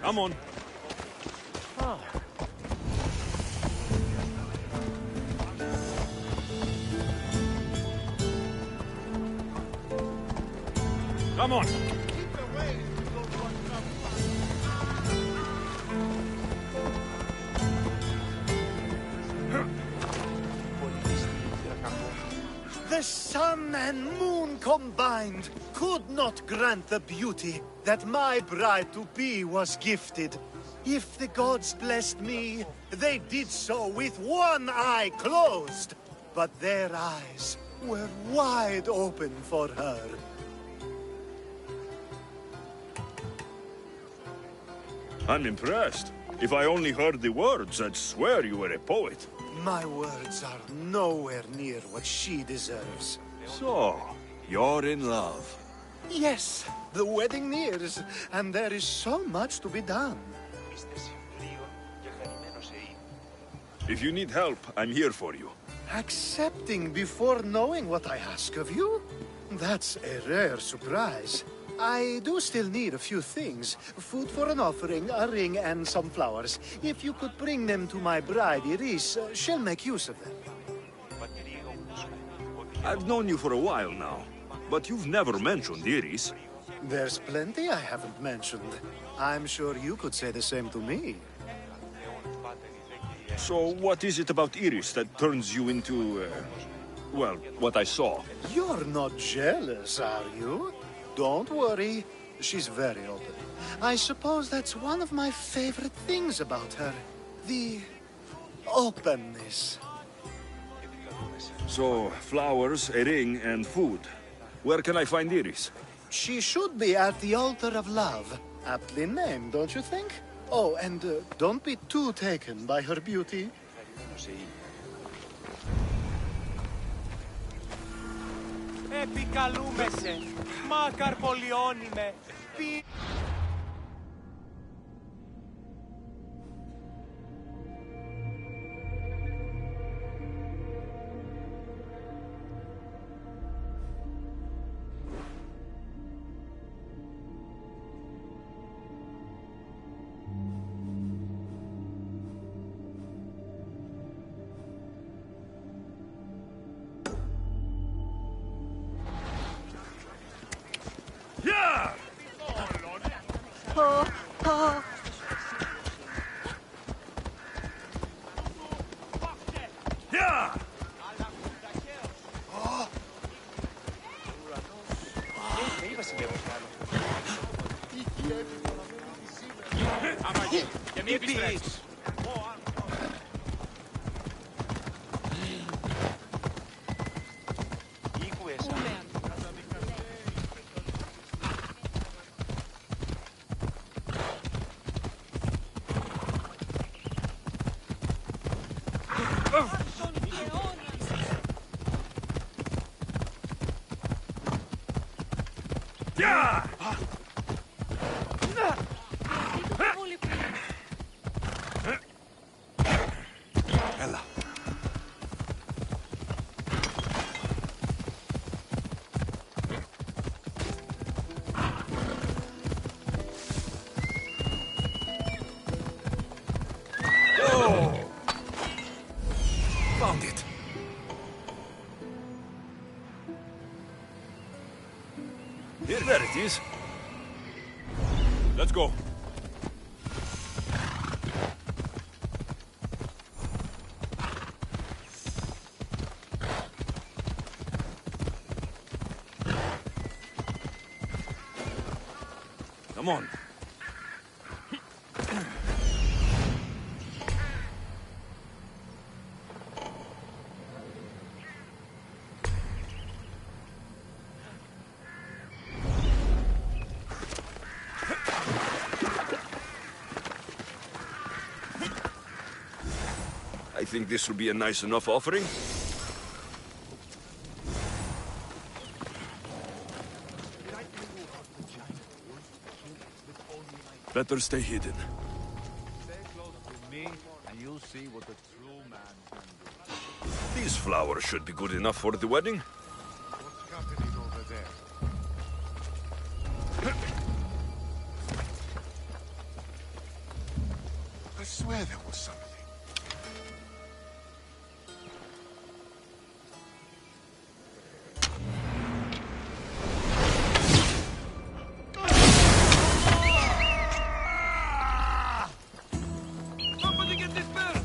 Come on. Come on. The sun and moon combined could not grant the beauty that my bride-to-be was gifted. If the gods blessed me, they did so with one eye closed. But their eyes were wide open for her. I'm impressed. If I only heard the words, I'd swear you were a poet. My words are nowhere near what she deserves. So, you're in love. Yes, the wedding nears, and there is so much to be done. If you need help, I'm here for you. Accepting before knowing what I ask of you? That's a rare surprise. I do still need a few things. Food for an offering, a ring, and some flowers. If you could bring them to my bride, Iris, she'll make use of them. I've known you for a while now, but you've never mentioned Iris. There's plenty I haven't mentioned. I'm sure you could say the same to me. So what is it about Iris that turns you into, well, what I saw? You're not jealous, are you? Don't worry. She's very open. I suppose that's one of my favorite things about her. The openness. So, flowers, a ring, and food. Where can I find Iris? She should be at the altar of love. Aptly named, don't you think? Oh, and don't be too taken by her beauty. Επικαλούμεσαι, μάκαρ πολιώνυμε, Και μη επιστρέψεις. Found it. There it is. Let's go. Come on. I think this will be a nice enough offering. Better stay hidden. Stay close to me, and you'll see what the true man can do. These flowers should be good enough for the wedding. What's happening over there? swear there was something. Somebody get this bird!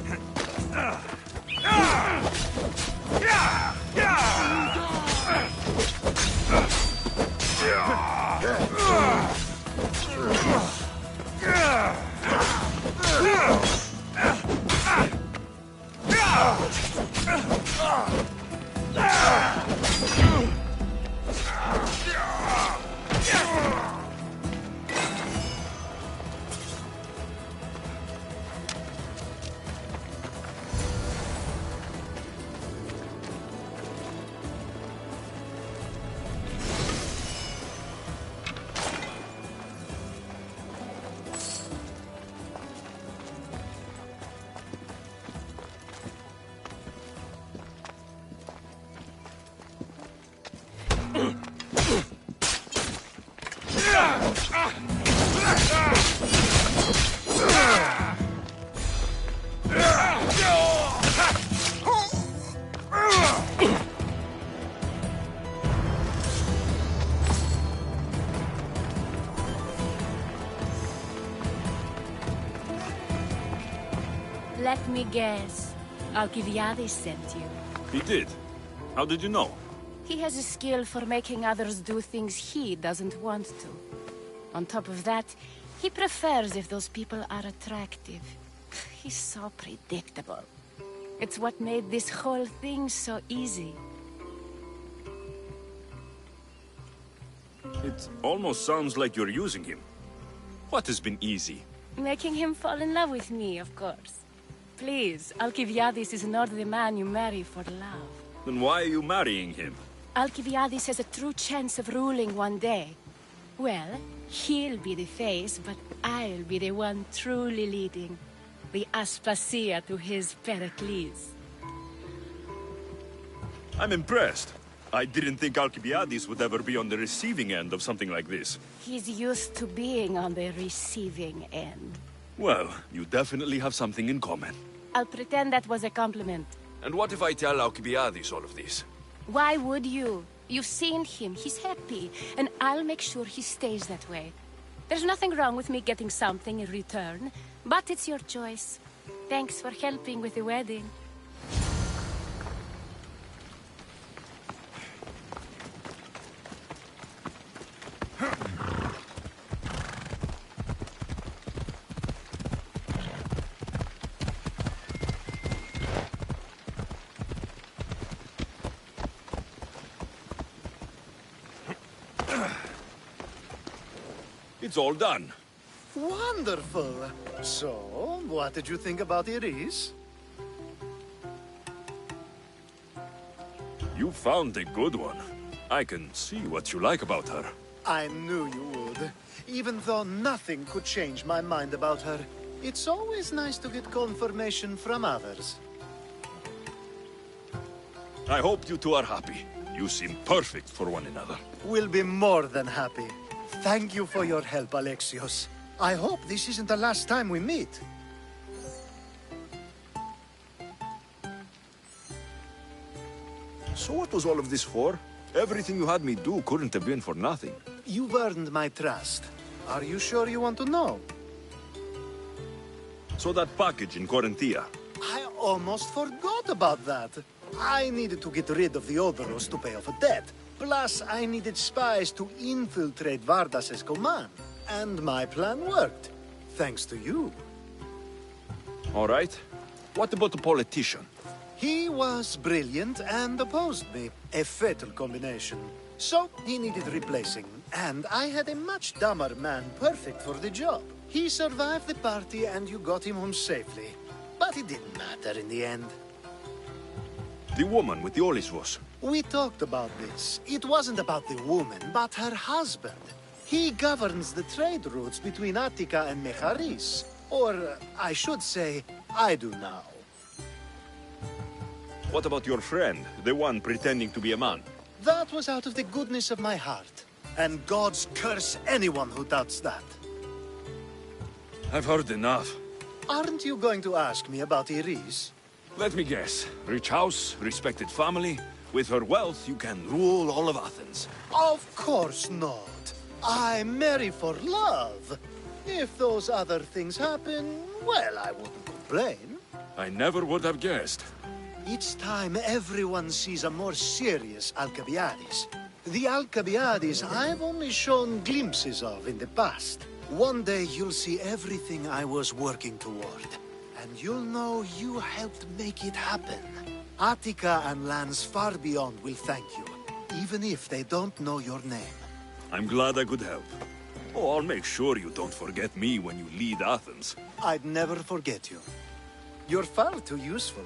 Let me guess. Alcibiades sent you. He did. How did you know? He has a skill for making others do things he doesn't want to. On top of that, he prefers if those people are attractive. He's so predictable. It's what made this whole thing so easy. It almost sounds like you're using him. What has been easy? Making him fall in love with me, of course. Please, Alcibiades is not the man you marry for love. Then why are you marrying him? Alcibiades has a true chance of ruling one day. Well, he'll be the face, but I'll be the one truly leading. The Aspasia to his Pericles. I'm impressed. I didn't think Alcibiades would ever be on the receiving end of something like this. He's used to being on the receiving end. Well, you definitely have something in common. I'll pretend that was a compliment. And what if I tell Alcibiades all of this? Why would you? You've seen him, he's happy, and I'll make sure he stays that way. There's nothing wrong with me getting something in return, but it's your choice. Thanks for helping with the wedding. It's all done. Wonderful. So, what did you think about Iris? You found a good one. I can see what you like about her. I knew you would. Even though nothing could change my mind about her, it's always nice to get confirmation from others. I hope you two are happy. You seem perfect for one another. We'll be more than happy. Thank you for your help, Alexios. I hope this isn't the last time we meet. So what was all of this for? Everything you had me do couldn't have been for nothing. You've earned my trust. Are you sure you want to know? So that package in Corinthia. I almost forgot about that. I needed to get rid of the Odoros to pay off a debt. Plus, I needed spies to infiltrate Vardas's command. And my plan worked. Thanks to you. All right. What about the politician? He was brilliant and opposed me. A fatal combination. So, he needed replacing. And I had a much dumber man perfect for the job. He survived the party and you got him home safely. But it didn't matter in the end. The woman with the Olisvos. We talked about this. It wasn't about the woman, but her husband. He governs the trade routes between Attica and Mecharis. Or, I should say, I do now. What about your friend, the one pretending to be a man? That was out of the goodness of my heart. And gods curse anyone who doubts that. I've heard enough. Aren't you going to ask me about Iris? Let me guess. Rich house, respected family. With her wealth, you can rule all of Athens. Of course not. I marry for love. If those other things happen, well, I wouldn't complain. I never would have guessed. Each time everyone sees a more serious Alcibiades. The Alcibiades I've only shown glimpses of in the past. One day you'll see everything I was working toward. And you'll know you helped make it happen. Attica and lands far beyond will thank you, even if they don't know your name. I'm glad I could help. Oh, I'll make sure you don't forget me when you lead Athens. I'd never forget you. You're far too useful.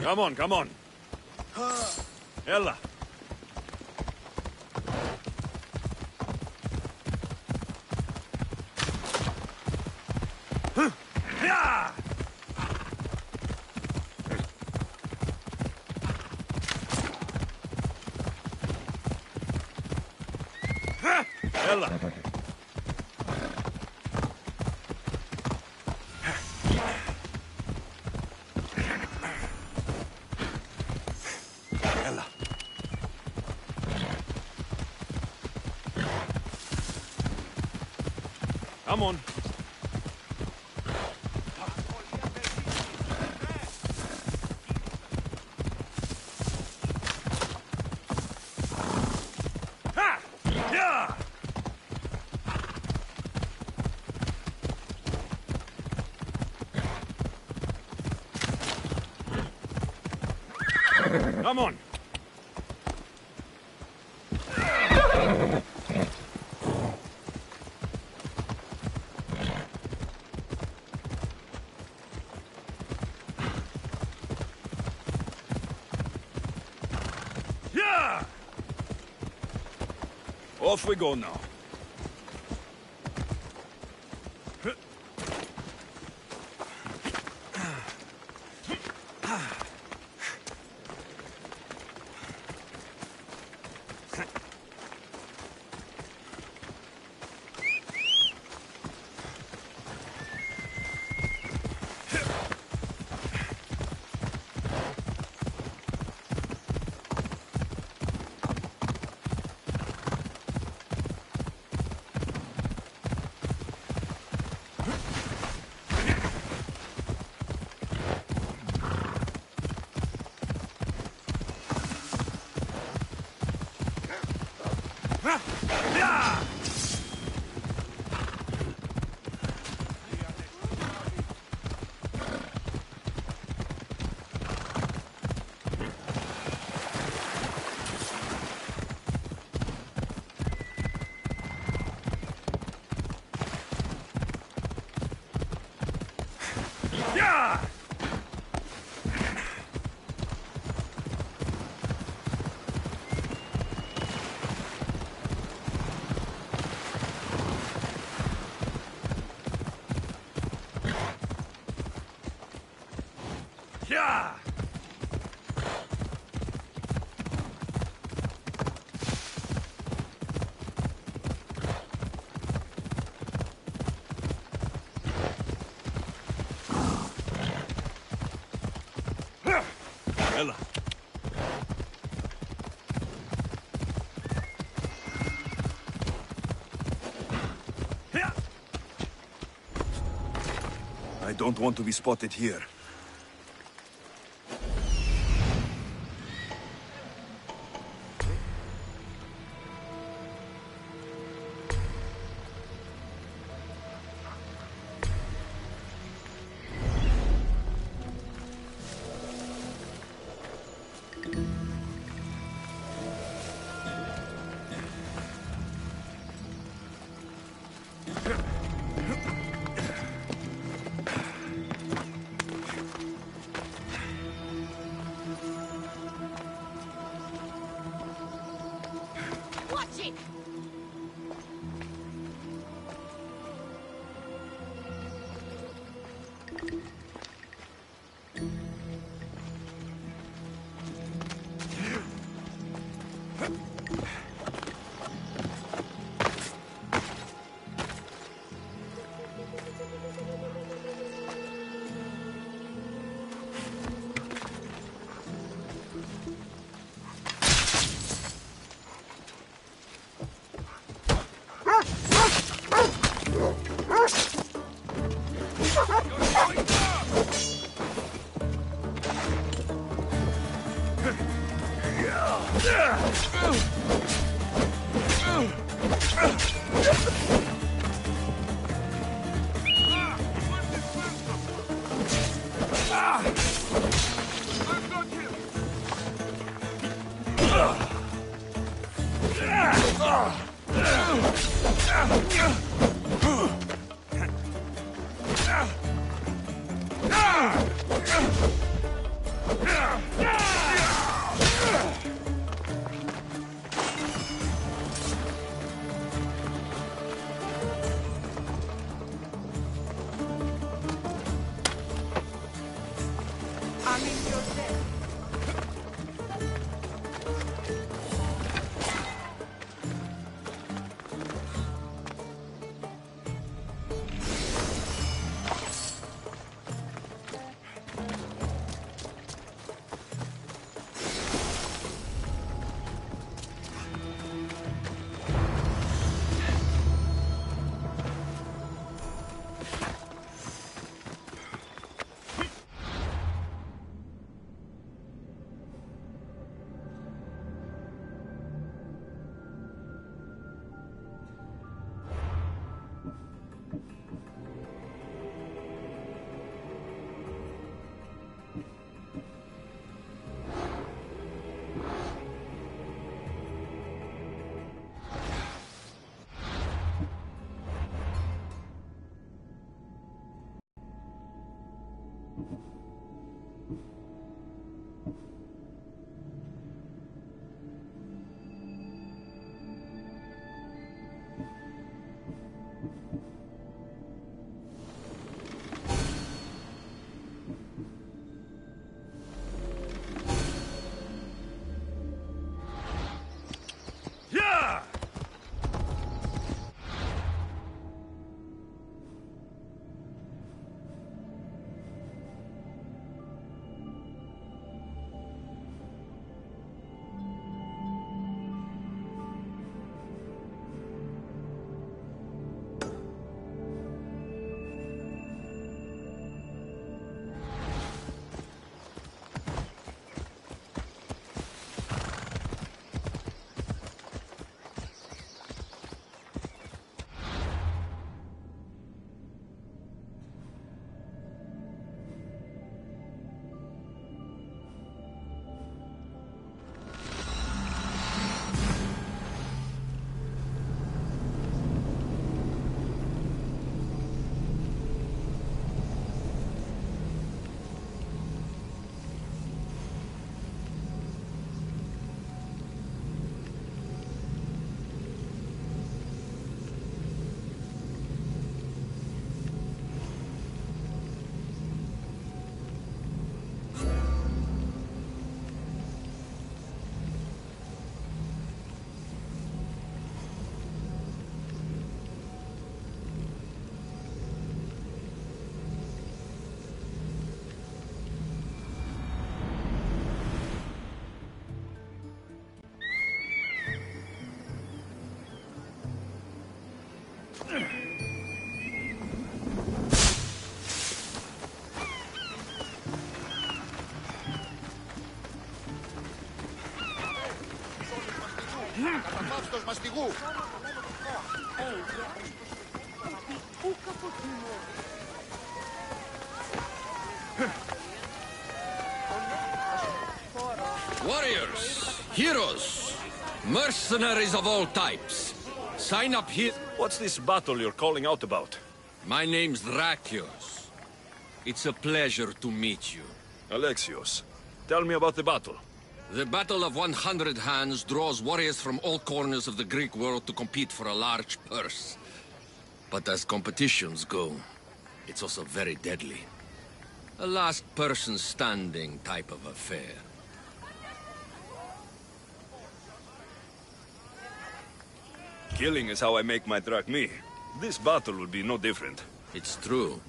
Come on, come on. Ella. Yeah! Ella. Ella. Come on. Ha! Yeah! Come on. Yeah! Off we go now. Yeah! Yeah! Yeah! Ella. I don't want to be spotted here. Watch it! Καταφάυστος μαστιγού. Warriors, heroes, mercenaries of all types. Sign up here. What's this battle you're calling out about? My name's Drakios. It's a pleasure to meet you. Alexios, tell me about the battle. The Battle of 100 Hands draws warriors from all corners of the Greek world to compete for a large purse. But as competitions go, it's also very deadly. A last person standing type of affair. Killing is how I make my drachmi. This battle will be no different. It's true.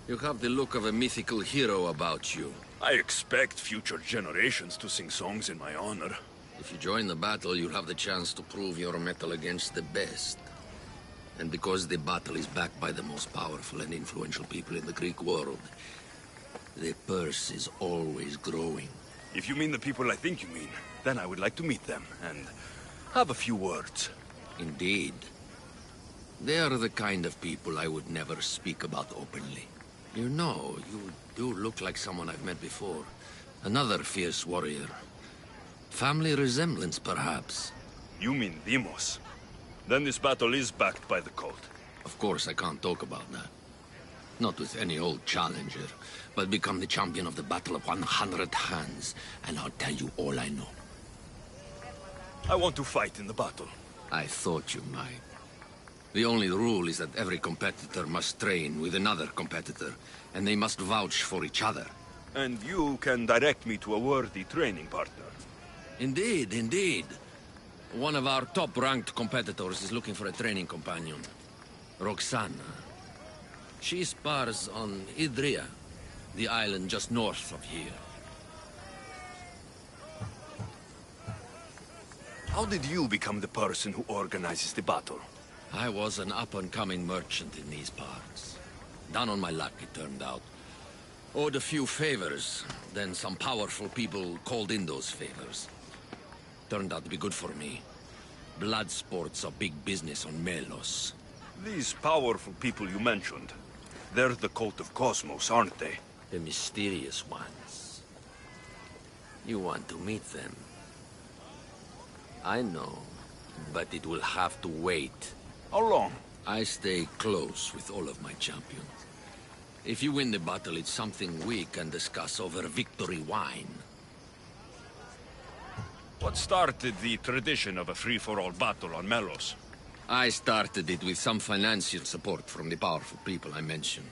You have the look of a mythical hero about you. I expect future generations to sing songs in my honor. If you join the battle, you'll have the chance to prove your mettle against the best. And because the battle is backed by the most powerful and influential people in the Greek world, the purse is always growing. If you mean the people I think you mean, then I would like to meet them and have a few words. Indeed. They are the kind of people I would never speak about openly. You know, you do look like someone I've met before. Another fierce warrior. Family resemblance, perhaps. You mean Demos? Then this battle is backed by the cult. Of course, I can't talk about that. Not with any old challenger, but become the champion of the Battle of 100 Hands, and I'll tell you all I know. I want to fight in the battle. I thought you might. The only rule is that every competitor must train with another competitor, and they must vouch for each other. And you can direct me to a worthy training partner. Indeed, indeed. One of our top-ranked competitors is looking for a training companion. Roxana. She spars on Idria, the island just north of here. How did you become the person who organizes the battle? I was an up-and-coming merchant in these parts. Down on my luck, it turned out. Owed a few favors, then some powerful people called in those favors. Turned out to be good for me. Blood sports are big business on Melos. These powerful people you mentioned, they're the cult of Cosmos, aren't they? The mysterious ones. You want to meet them? I know, but it will have to wait. How long? I stay close with all of my champions. If you win the battle, it's something we can discuss over victory wine. What started the tradition of a free-for-all battle on Melos? I started it with some financial support from the powerful people I mentioned.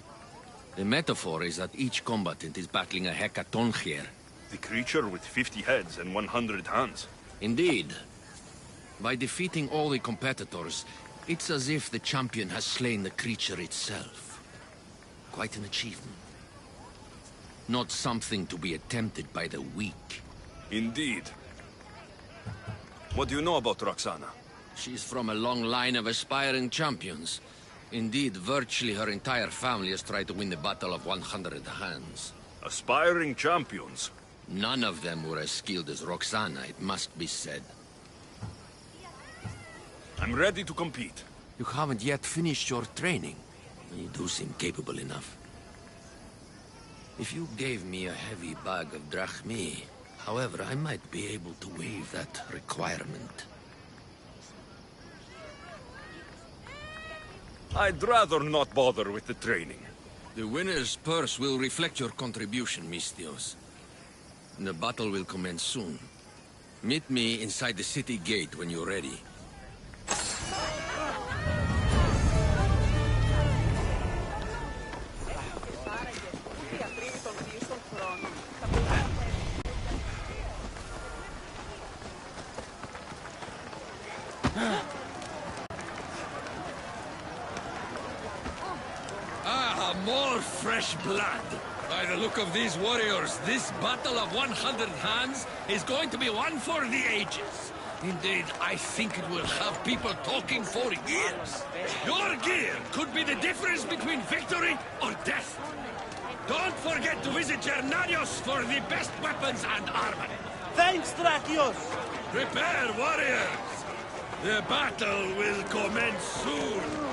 The metaphor is that each combatant is battling a hecatoncheir. The creature with 50 heads and 100 hands. Indeed. By defeating all the competitors, it's as if the champion has slain the creature itself. Quite an achievement. Not something to be attempted by the weak. Indeed. What do you know about Roxana? She's from a long line of aspiring champions. Indeed, virtually her entire family has tried to win the Battle of 100 Hands. Aspiring champions? None of them were as skilled as Roxana, it must be said. I'm ready to compete. You haven't yet finished your training. You do seem capable enough. If you gave me a heavy bag of drachmi, however, I might be able to waive that requirement. I'd rather not bother with the training. The winner's purse will reflect your contribution, Mystios. The battle will commence soon. Meet me inside the city gate when you're ready. More fresh blood. By the look of these warriors, this battle of 100 hands is going to be one for the ages. Indeed, I think it will have people talking for years. Your gear could be the difference between victory or death. Don't forget to visit Gernarios for the best weapons and armor. Thanks, Drakios! Prepare, warriors! The battle will commence soon.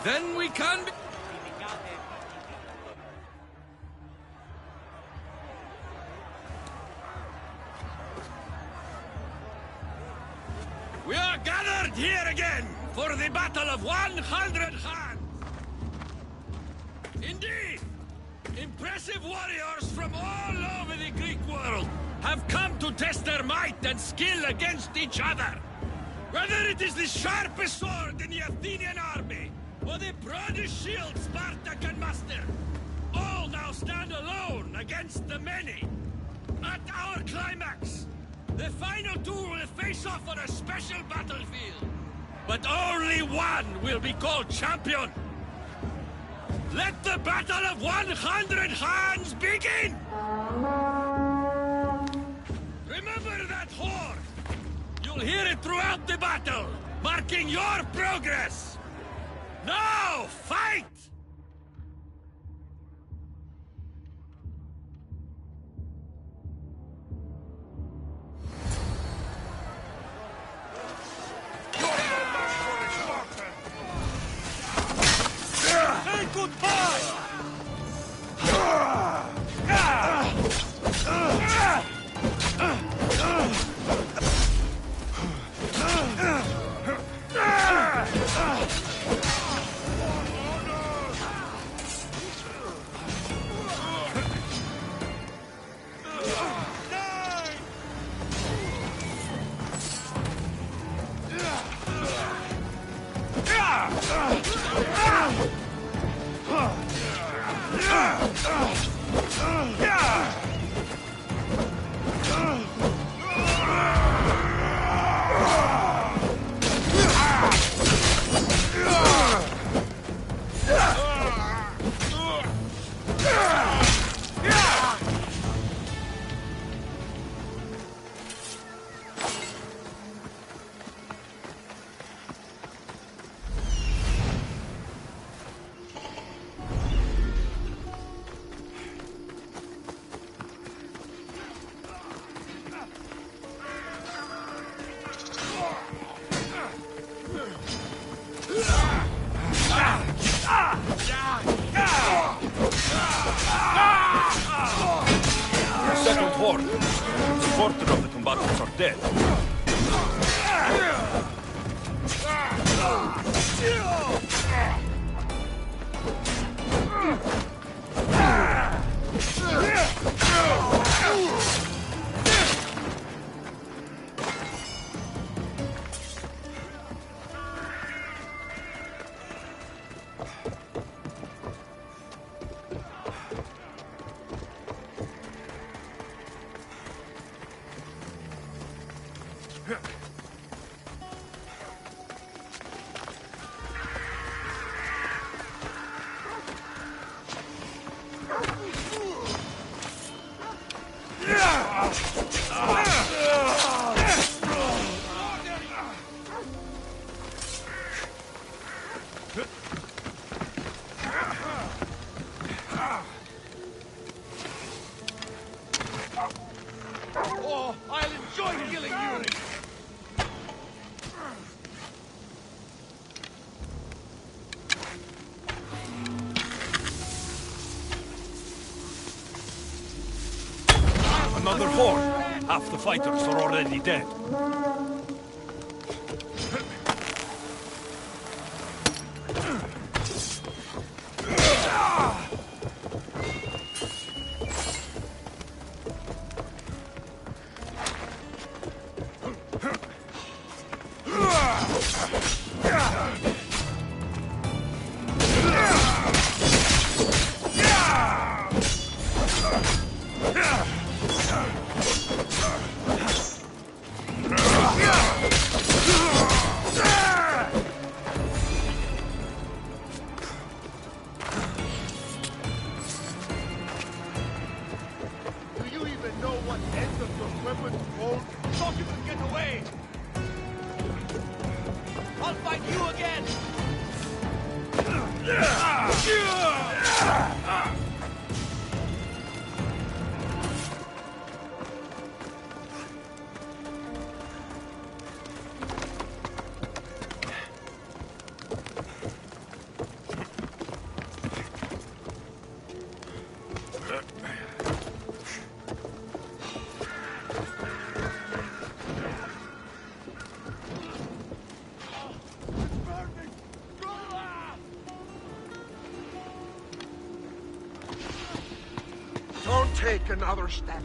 Then we can be... We are gathered here again for the Battle of 100 Hands. Indeed, impressive warriors from all over the Greek world have come to test their might and skill against each other. Whether it is the sharpest sword in the Athenian army, or the broadest shield Sparta can muster, all now stand alone against the many. At our climax, the final two will face off on a special battlefield. But only one will be called champion. Let the Battle of 100 Hands begin! Remember that horn! You'll hear it throughout the battle, marking your progress! Now, fight! Say goodbye! Settled horn. A quarter of the combatants are dead. Oh, I'll enjoy killing you! Another horn. Half the fighters are already dead. Do you even know what end of your weapons hold? Thought you could get away! I'll fight you again! take another step.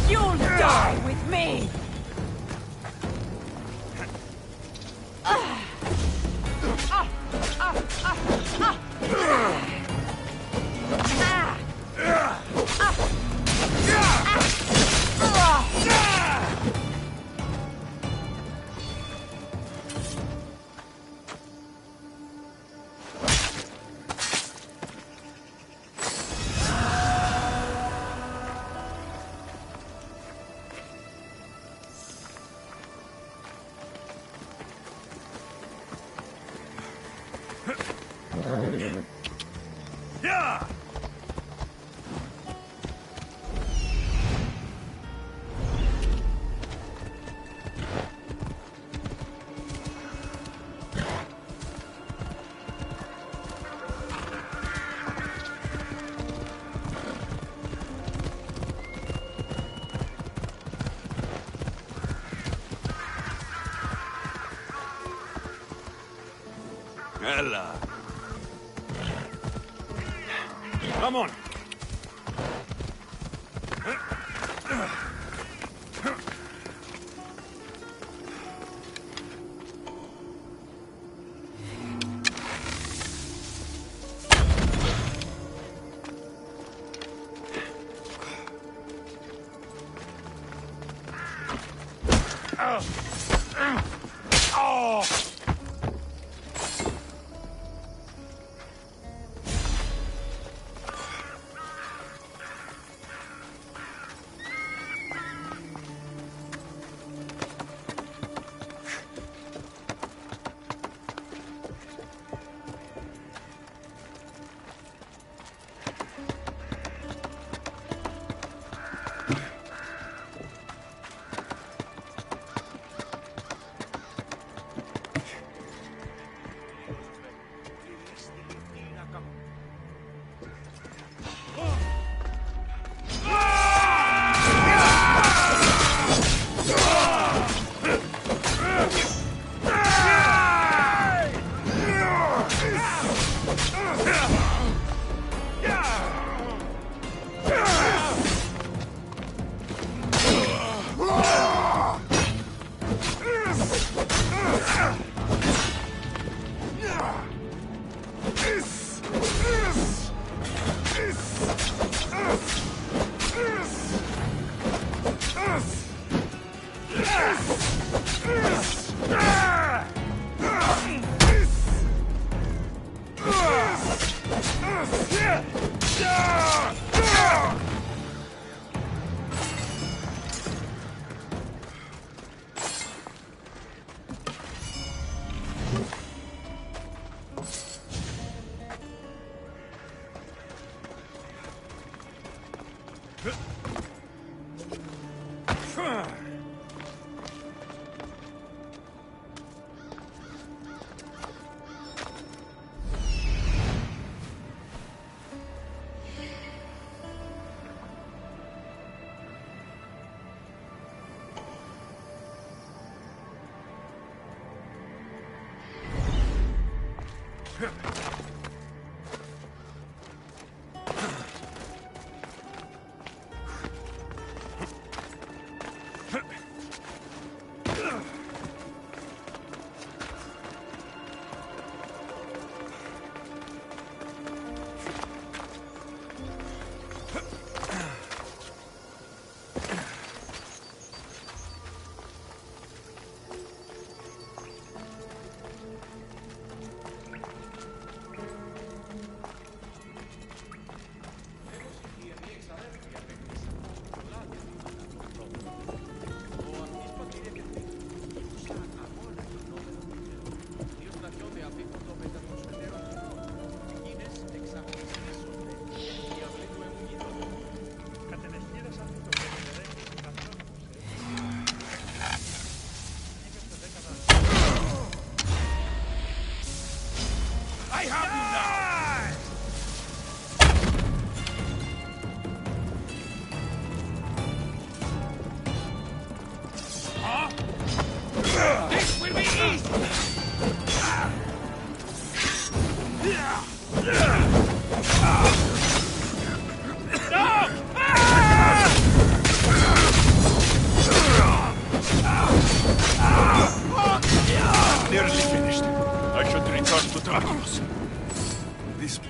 You'll die with me! Yeah! Ella. Come on.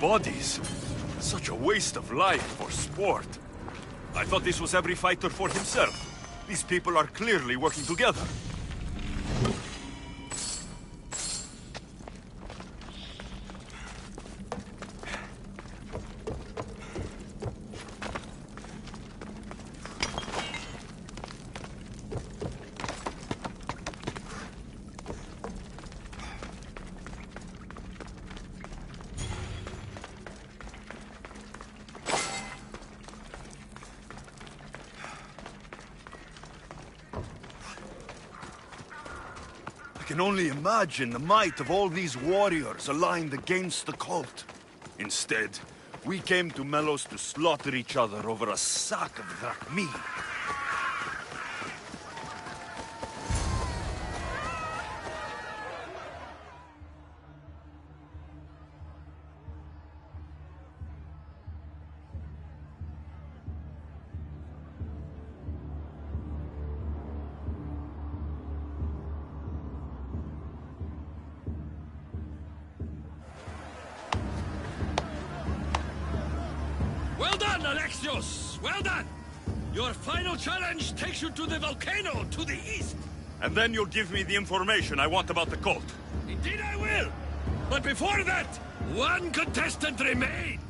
Bodies. Such a waste of life for sport. I thought this was every fighter for himself. These people are clearly working together. I can only imagine the might of all these warriors aligned against the cult. Instead, we came to Melos to slaughter each other over a sack of drachmi. Well done, Alexios! Well done! Your final challenge takes you to the volcano to the east. And then you'll give me the information I want about the cult. Indeed I will! But before that, one contestant remains!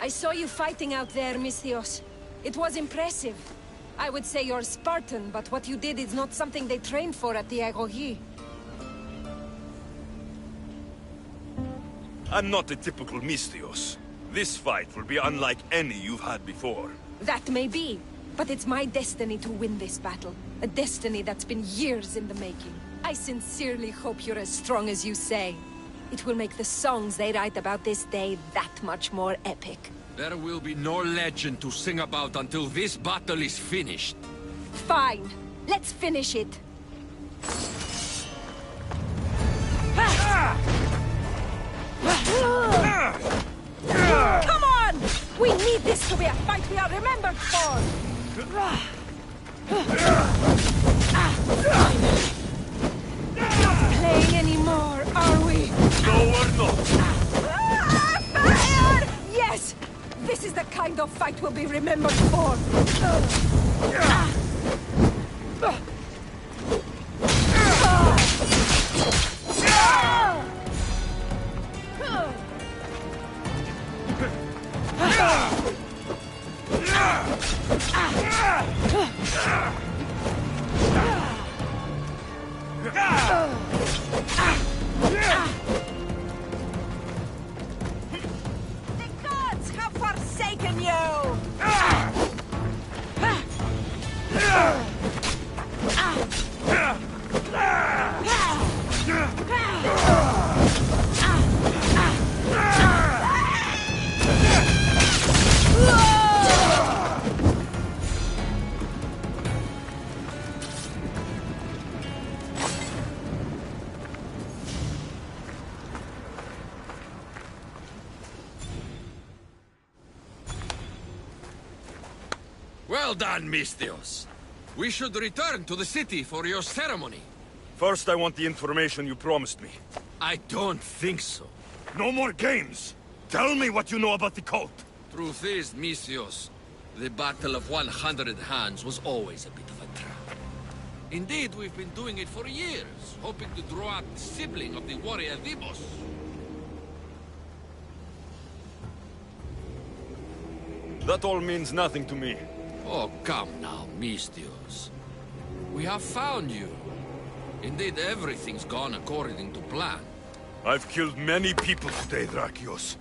I saw you fighting out there, Misthios. It was impressive. I would say you're Spartan, but what you did is not something they trained for at the Agogi. I'm not a typical Misthios. This fight will be unlike any you've had before. That may be, but it's my destiny to win this battle. A destiny that's been years in the making. I sincerely hope you're as strong as you say. It will make the songs they write about this day that much more epic. There will be no legend to sing about until this battle is finished. Fine. Let's finish it. Come on! We need this to be a fight we are remembered for! Not playing anymore, are we? No, we're not. Fire! Yes! This is the kind of fight we'll be remembered for! Well done, Mistios. We should return to the city for your ceremony. First, I want the information you promised me. I don't think so. No more games! Tell me what you know about the cult! Truth is, Mistios, the Battle of 100 Hands was always a bit of a trap. Indeed, we've been doing it for years, hoping to draw out the sibling of the warrior Demos. That all means nothing to me. Oh, come now, Mistios. We have found you. Indeed, everything's gone according to plan. I've killed many people today, Drakios.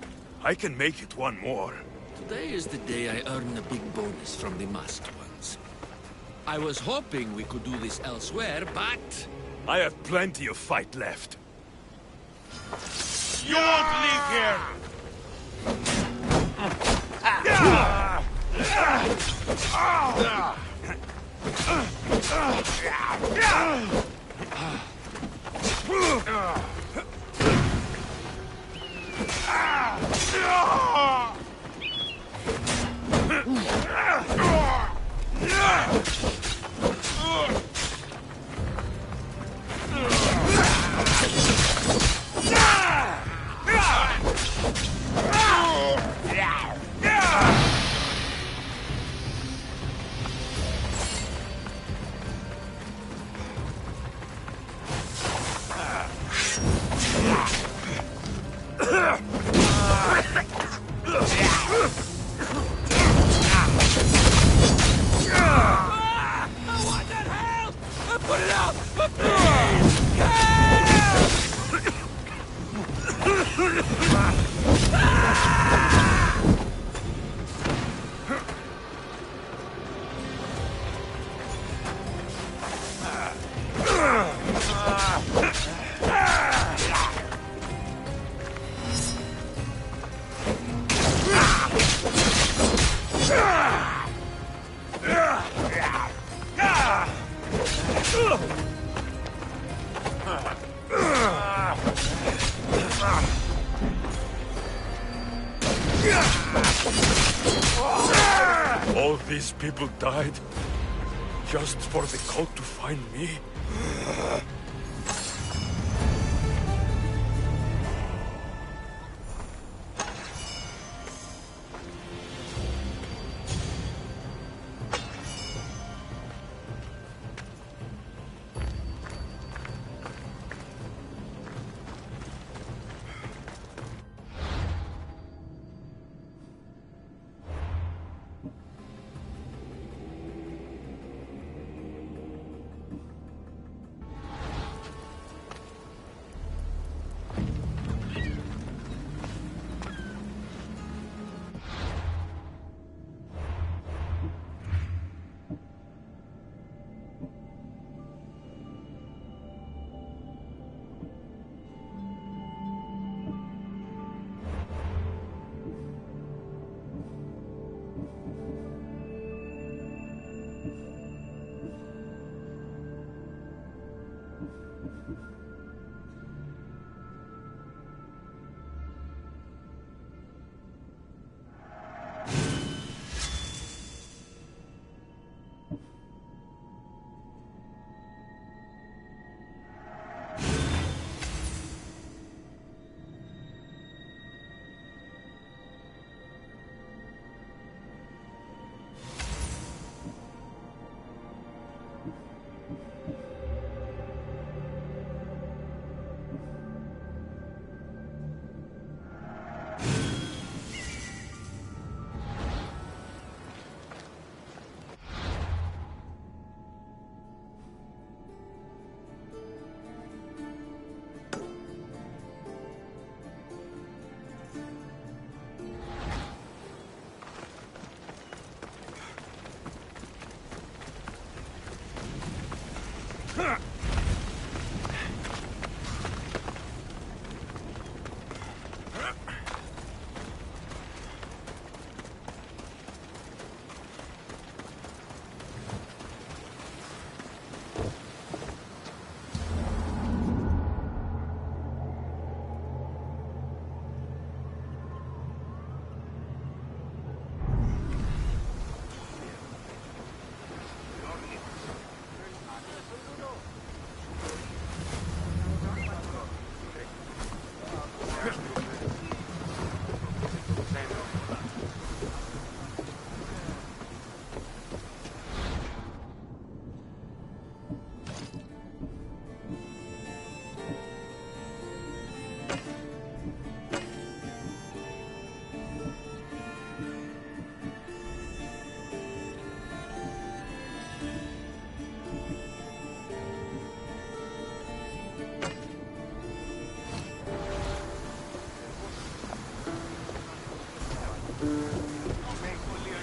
I can make it one more. Today is the day I earn a big bonus from the masked ones. I was hoping we could do this elsewhere, but... I have plenty of fight left. You won't leave here! All these people died just for the cult to find me?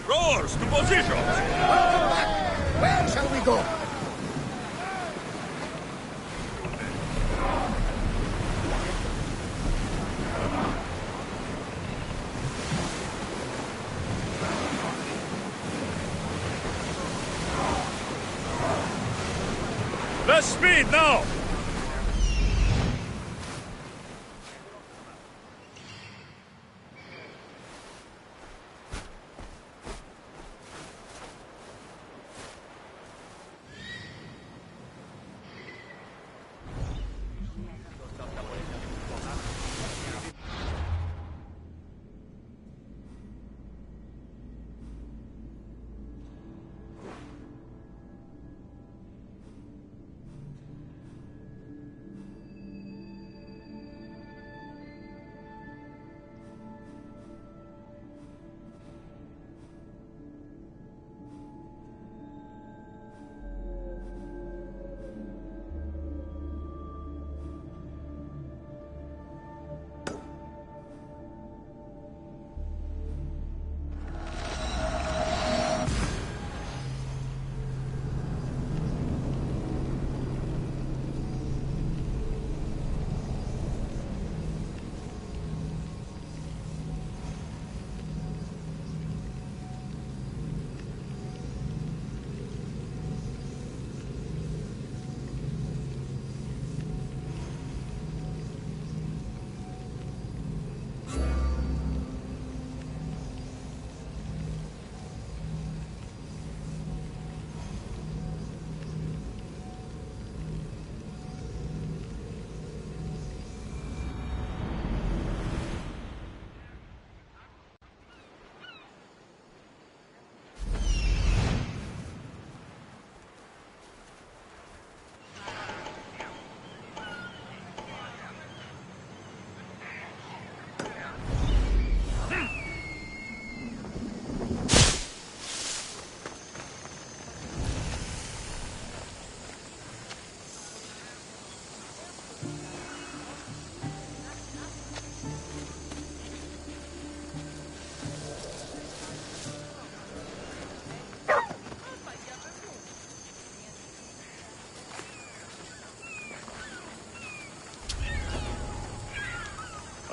Rowers, to position! Where shall we go? Less speed now!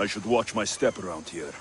I should watch my step around here.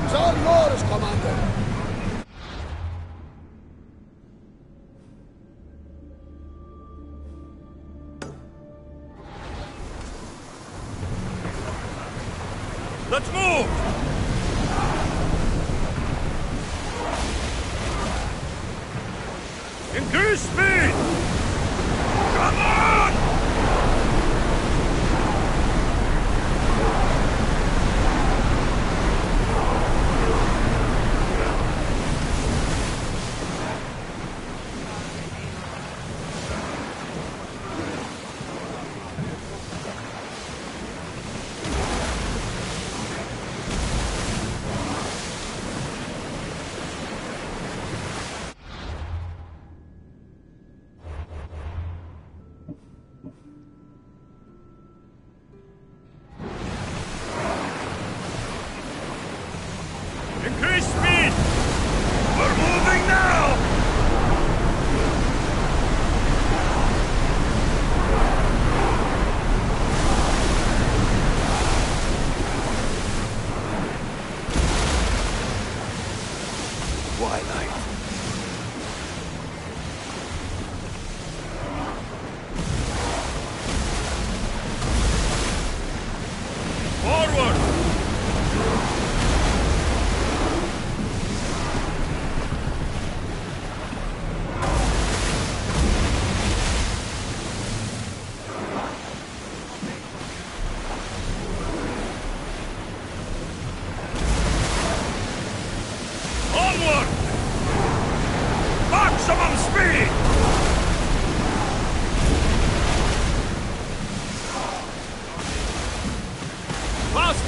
It's all yours, Commander. Let's move! Increase speed! Come on!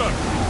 faster!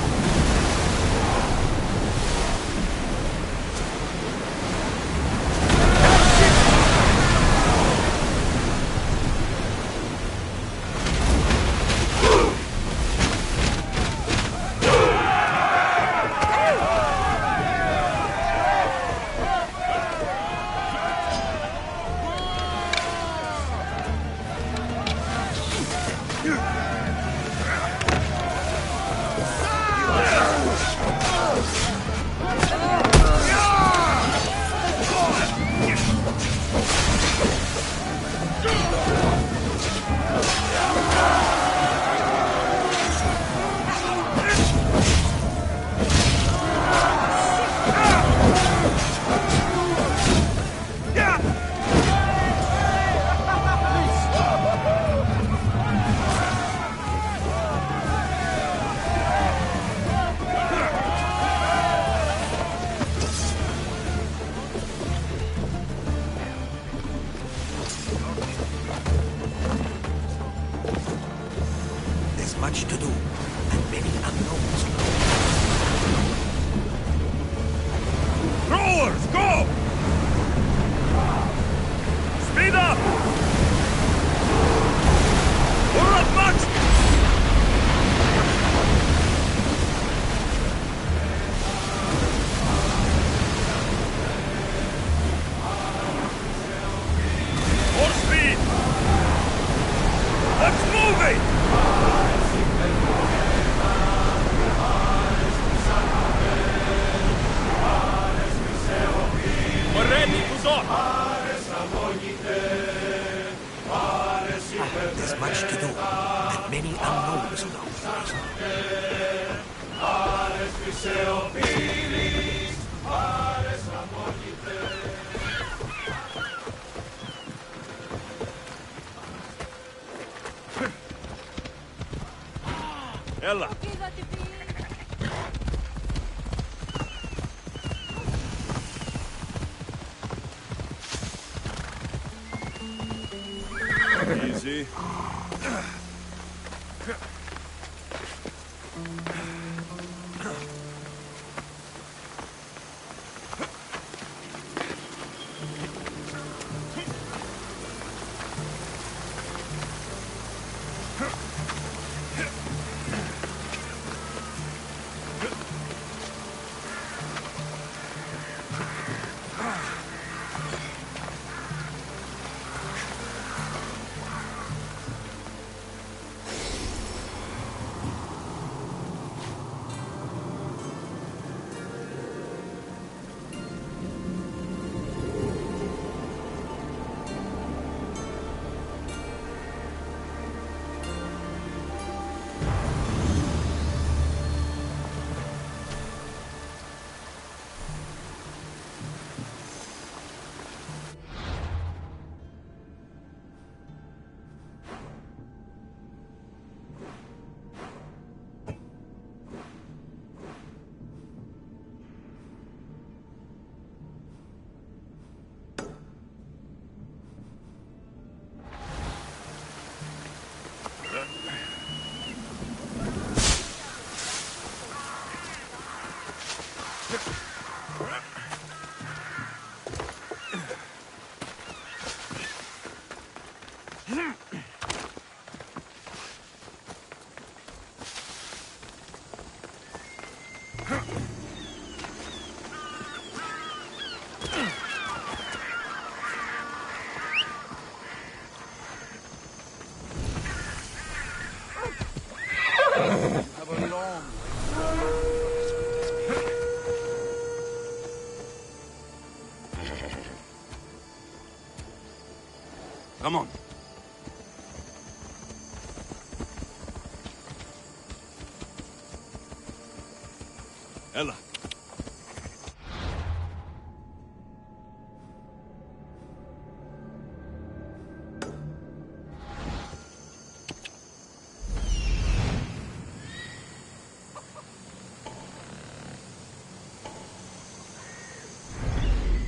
Much to do, and many unknowns. Rowers, go! Speed up! We're at max! More speed! Let's move it! There's much to do, and many unknowns now. Ella! Easy. Come on. Ella.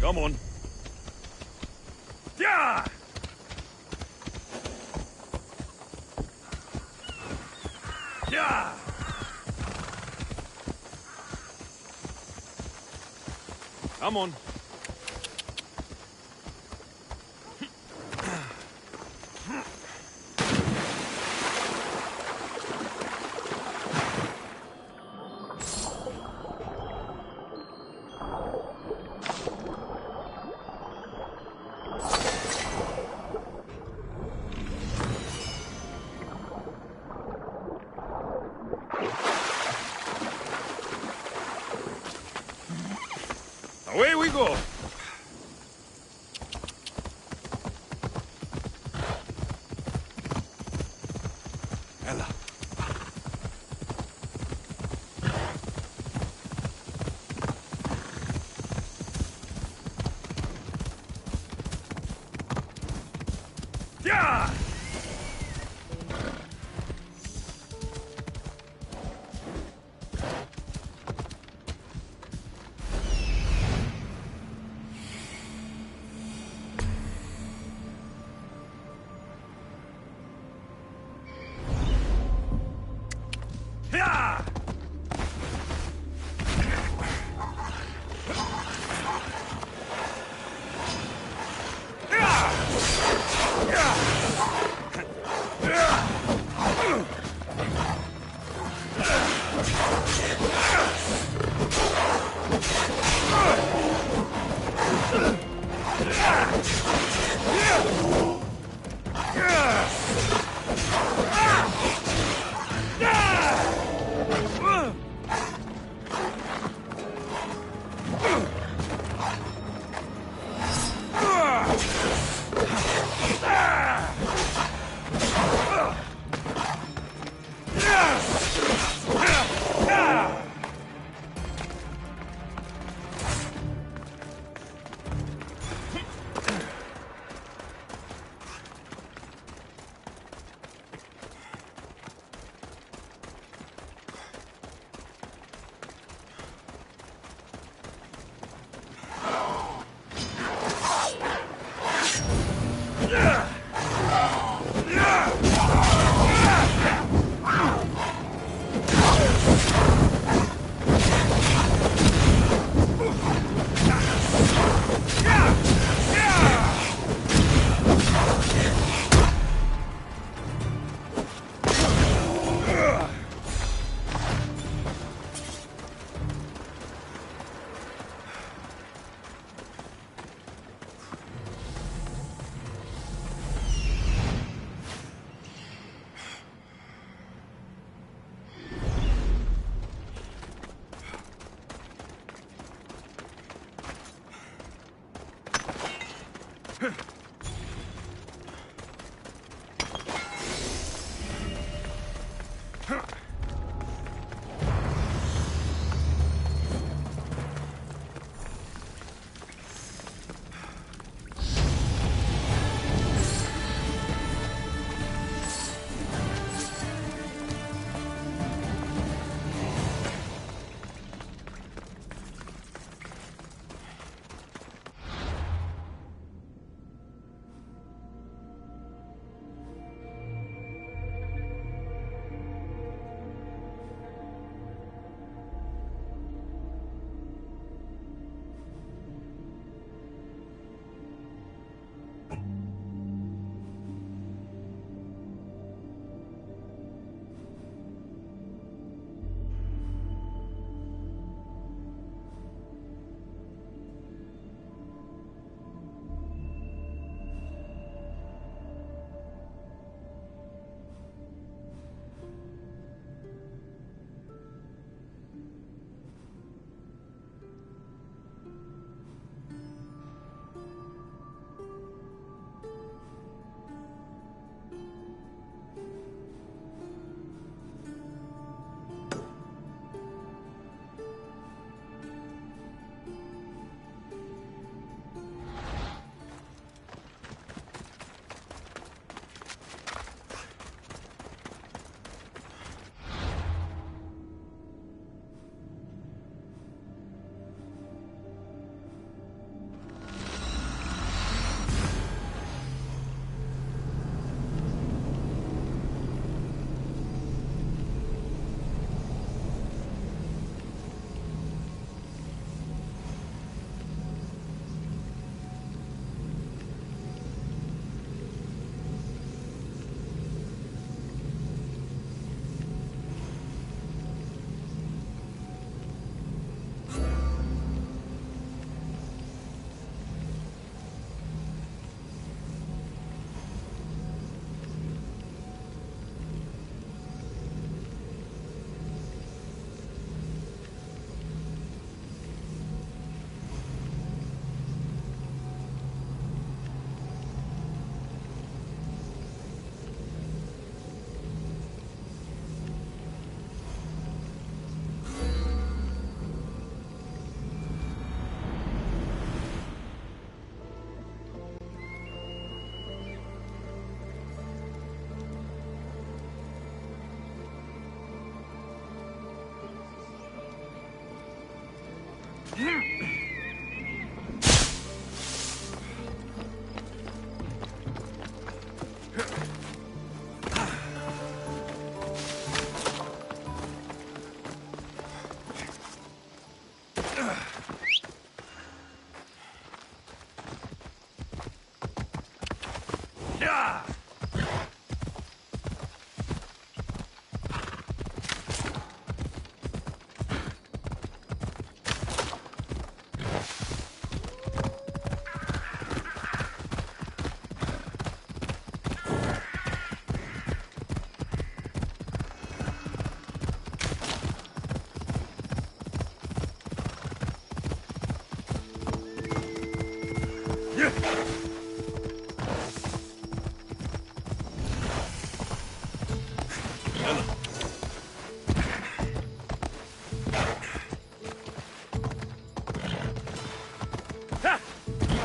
Come on. Yeah! Yeah! Come on. Away we go! Ella. Yeah!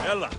يلا.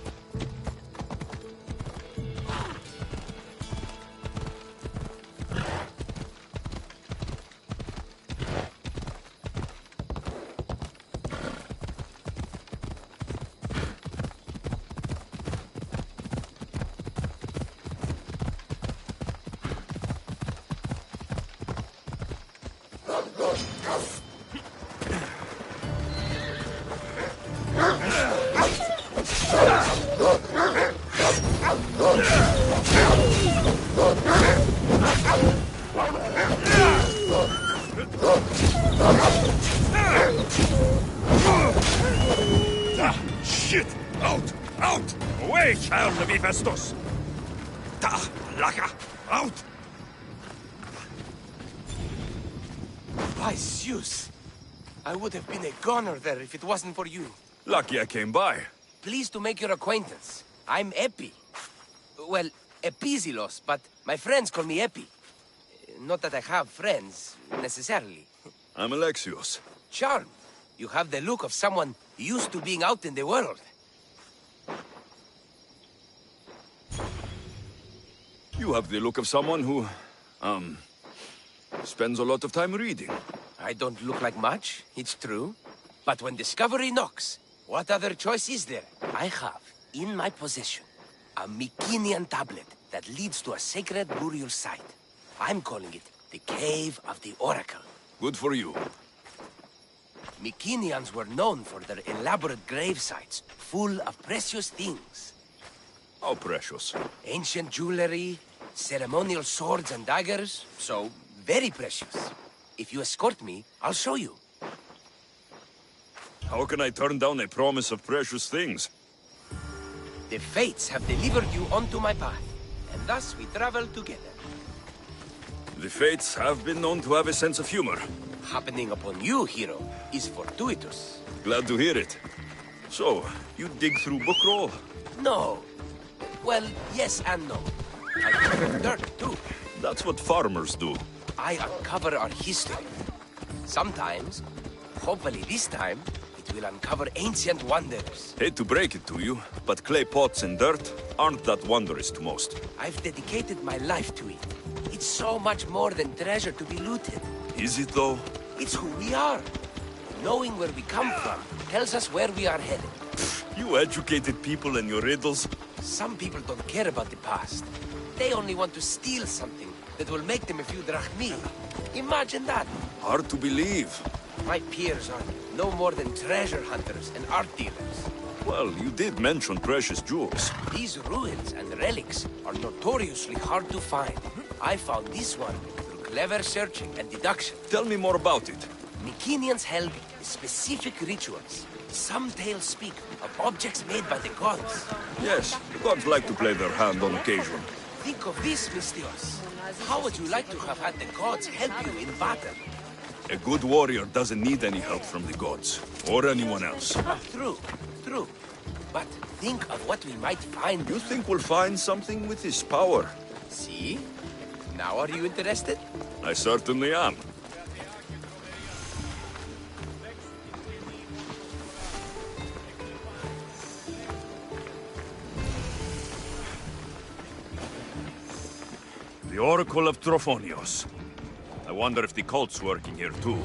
Shit! Out! Out! Away, child of Hephaestus! Ta! Laka! Out! By Zeus! I would have been a goner there if it wasn't for you. Lucky I came by. Pleased to make your acquaintance. I'm Epi. Well, Epizilos, but my friends call me Epi. Not that I have friends, necessarily. I'm Alexios. Charmed. You have the look of someone used to being out in the world. You have the look of someone who, spends a lot of time reading. I don't look like much, it's true. But when discovery knocks, what other choice is there? I have, in my possession, a Mycenaean tablet that leads to a sacred burial site. I'm calling it the Cave of the Oracle. Good for you. Mycenaeans were known for their elaborate grave sites, full of precious things. How precious. Ancient jewelry, ceremonial swords and daggers, so very precious. If you escort me, I'll show you. How can I turn down a promise of precious things? The fates have delivered you onto my path, and thus we travel together. The fates have been known to have a sense of humor. Happening upon you, hero, is fortuitous. Glad to hear it. So, you dig through book roll? No. Well, yes and no. I dig dirt, too. That's what farmers do. I uncover our history. Sometimes, hopefully this time, it will uncover ancient wonders. Hate to break it to you, but clay pots and dirt aren't that wondrous to most. I've dedicated my life to it. It's so much more than treasure to be looted. Is it, though? It's who we are. Knowing where we come from tells us where we are headed. You educated people and your riddles. Some people don't care about the past. They only want to steal something that will make them a few drachmi. Imagine that. Hard to believe. My peers are no more than treasure hunters and art dealers. Well, you did mention precious jewels. These ruins and relics are notoriously hard to find. I found this one through clever searching and deduction. Tell me more about it. Mycenaeans held specific rituals. Some tales speak of objects made by the gods. Yes, the gods like to play their hand on occasion. Think of this, Mystios. How would you like to have had the gods help you in battle? A good warrior doesn't need any help from the gods, or anyone else. True, true. But think of what we might find. You think we'll find something with his power? See? Now are you interested? I certainly am. The Oracle of Trophonios. I wonder if the cult's working here too.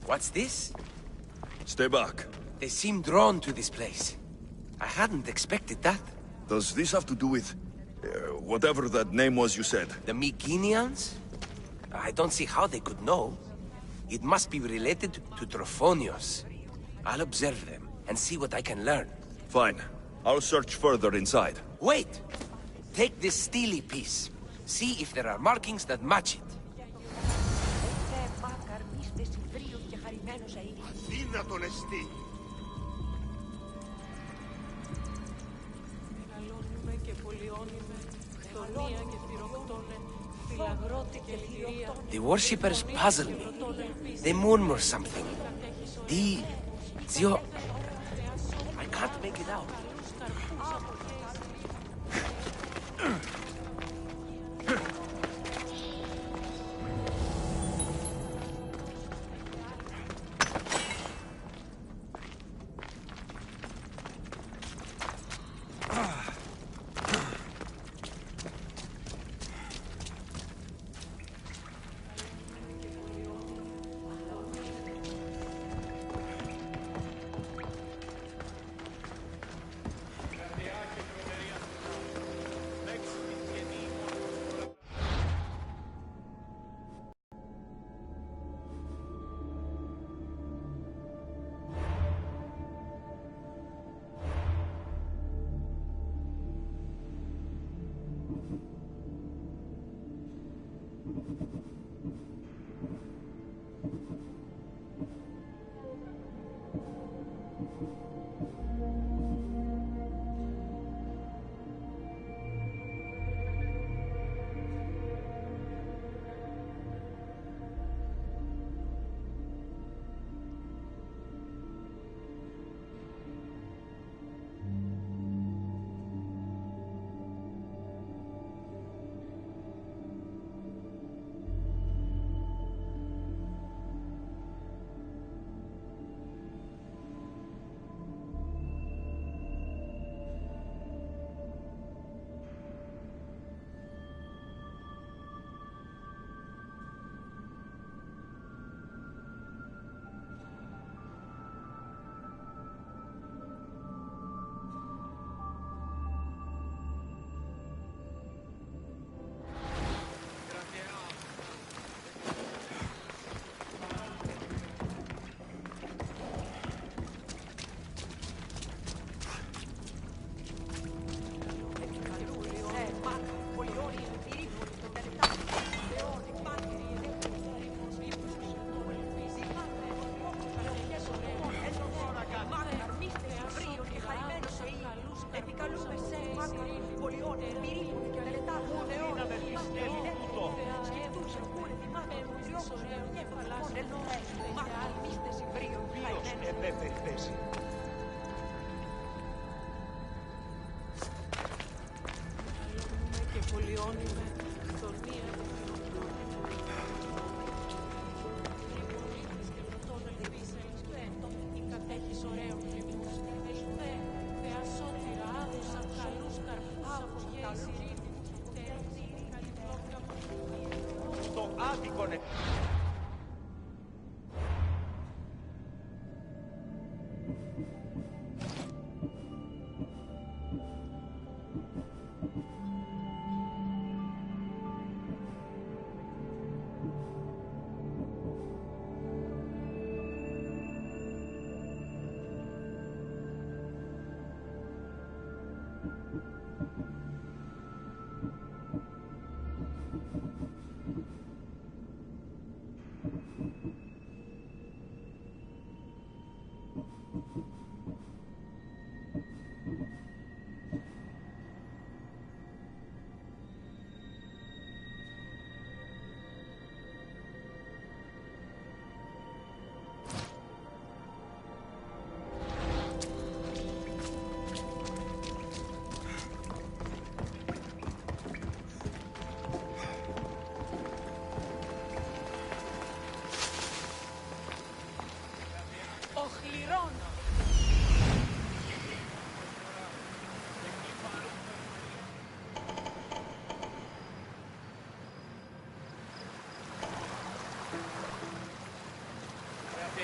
What's this? Stay back. They seem drawn to this place. I hadn't expected that. Does this have to do with... whatever that name was you said? The Mycenaeans? I don't see how they could know. It must be related to Trophonios. I'll observe them and see what I can learn. Fine. I'll search further inside. Wait! Take this steely piece. See if there are markings that match it. Αδύνατον εστί. The worshippers puzzle me. They murmur something. Zio... I can't make it out.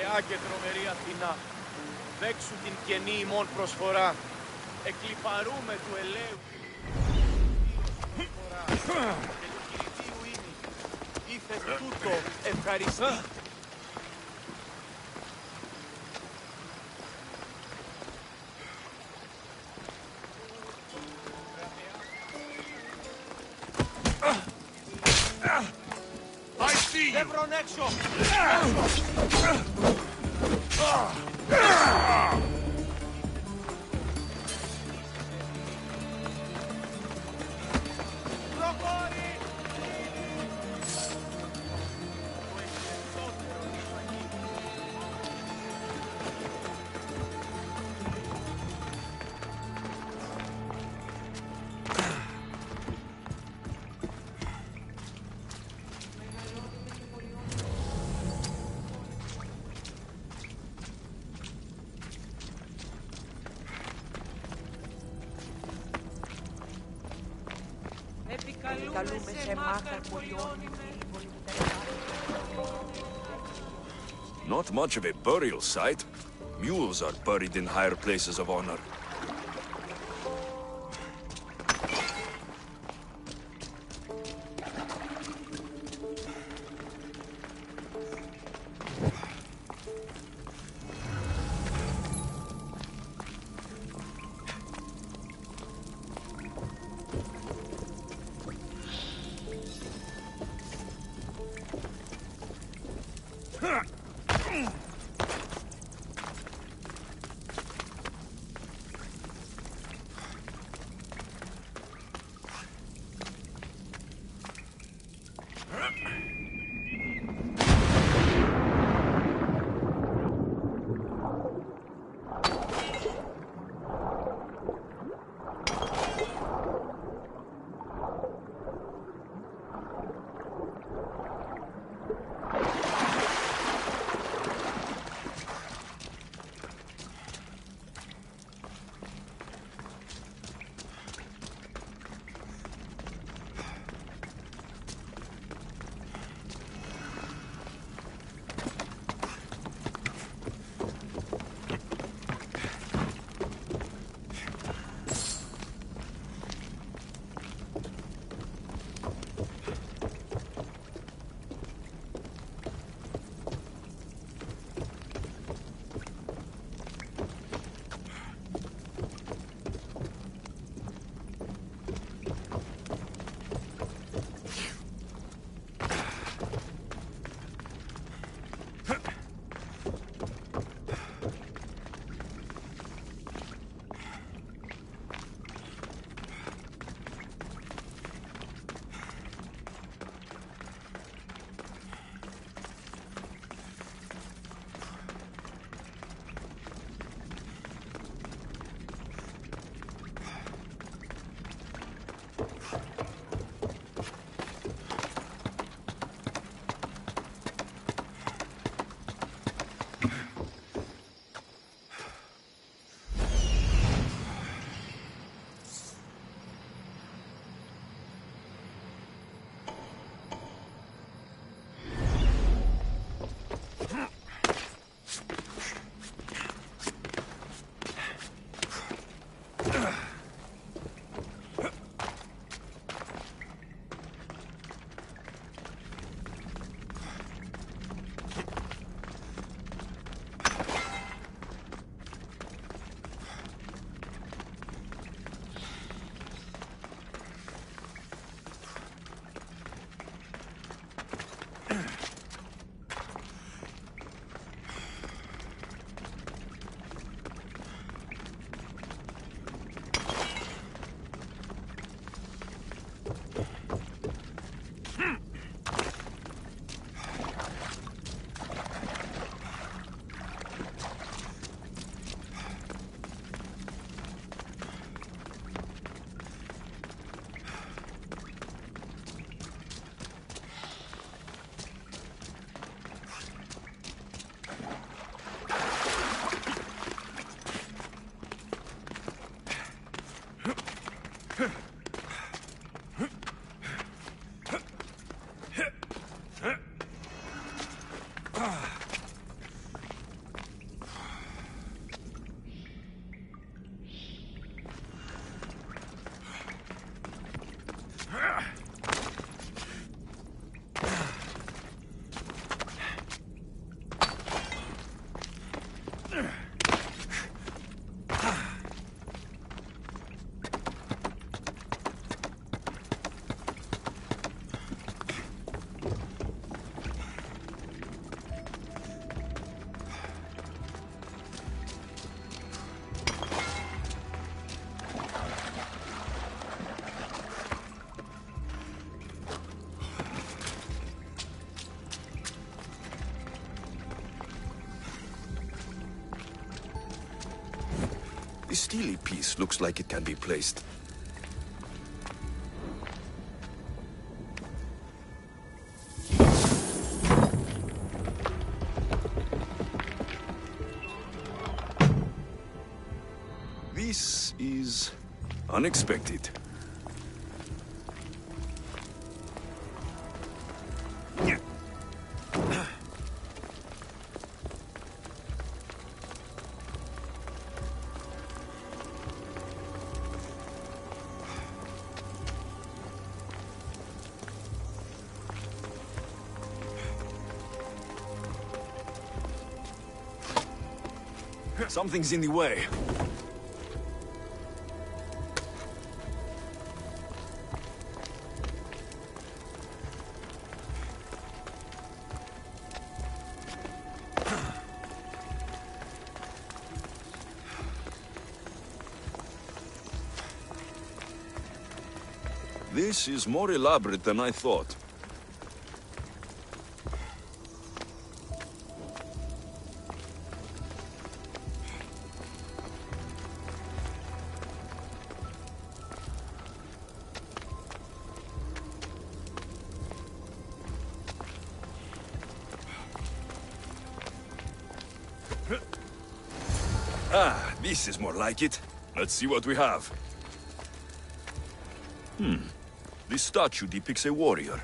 Θεά και τρομερή Αθηνά, δέξου την καινή ημών προσφορά, εκλιπαρούμε του ελαίου προσφορά, και του κηρυτείου ήμι, ήθε τούτο ευχαριστή. I see you! Δεύρον έξω! Προχώρη! Καλούμε σε μάχαρ πολιόνιμη. Not much of a burial site. Mules are buried in higher places of honor. The steely piece looks like it can be placed. This is unexpected. Something's in the way. This is more elaborate than I thought. Ah, this is more like it. Let's see what we have. This statue depicts a warrior.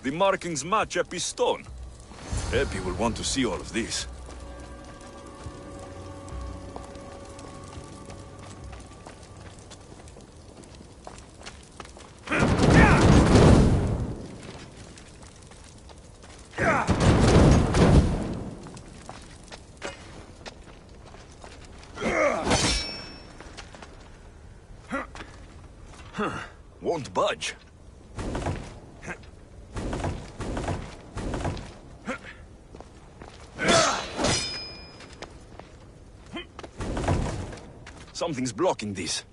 The markings match Epi's stone. Epi will want to see all of this. Won't budge. Something's blocking this.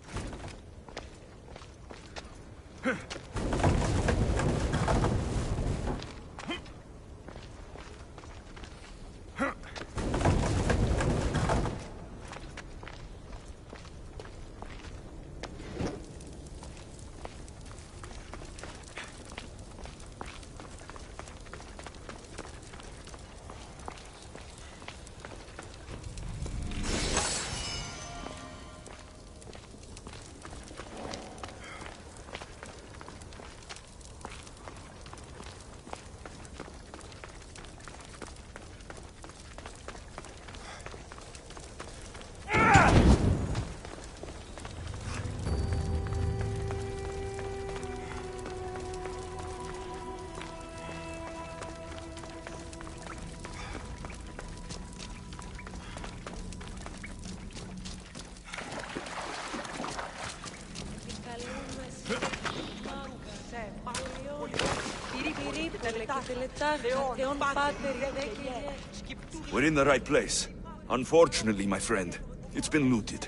We're in the right place. Unfortunately, my friend, it's been looted.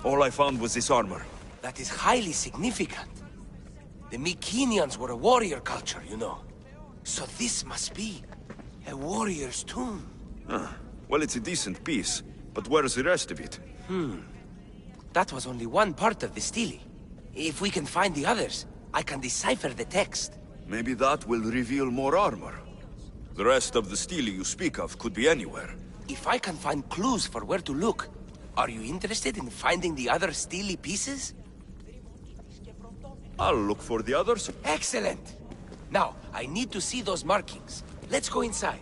All I found was this armor. That is highly significant. The Mycenaeans were a warrior culture, you know. So this must be a warrior's tomb. Well, it's a decent piece, but where's the rest of it? That was only one part of the stele. If we can find the others, I can decipher the text. Maybe that will reveal more armor. The rest of the stele you speak of could be anywhere. If I can find clues for where to look, are you interested in finding the other stele pieces? I'll look for the others. Excellent! Now, I need to see those markings. Let's go inside.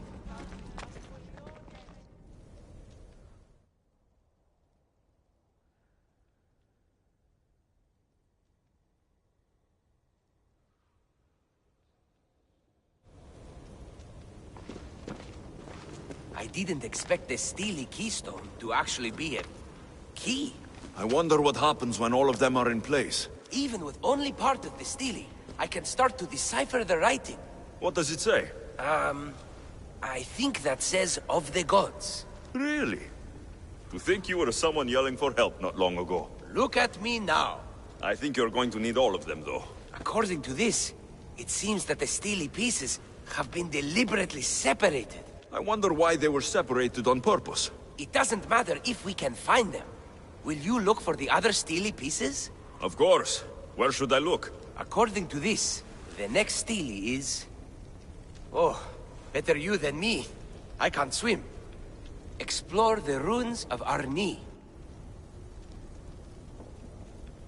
I didn't expect the stele keystone to actually be a key. I wonder what happens when all of them are in place. Even with only part of the stele, I can start to decipher the writing. What does it say? I think that says of the gods. Really? To think you were someone yelling for help not long ago. Look at me now. I think you're going to need all of them, though. According to this, it seems that the steely pieces have been deliberately separated. I wonder why they were separated on purpose. It doesn't matter if we can find them. Will you look for the other steely pieces? Of course. Where should I look? According to this, the next steely is... Oh, better you than me. I can't swim. Explore the ruins of Arni.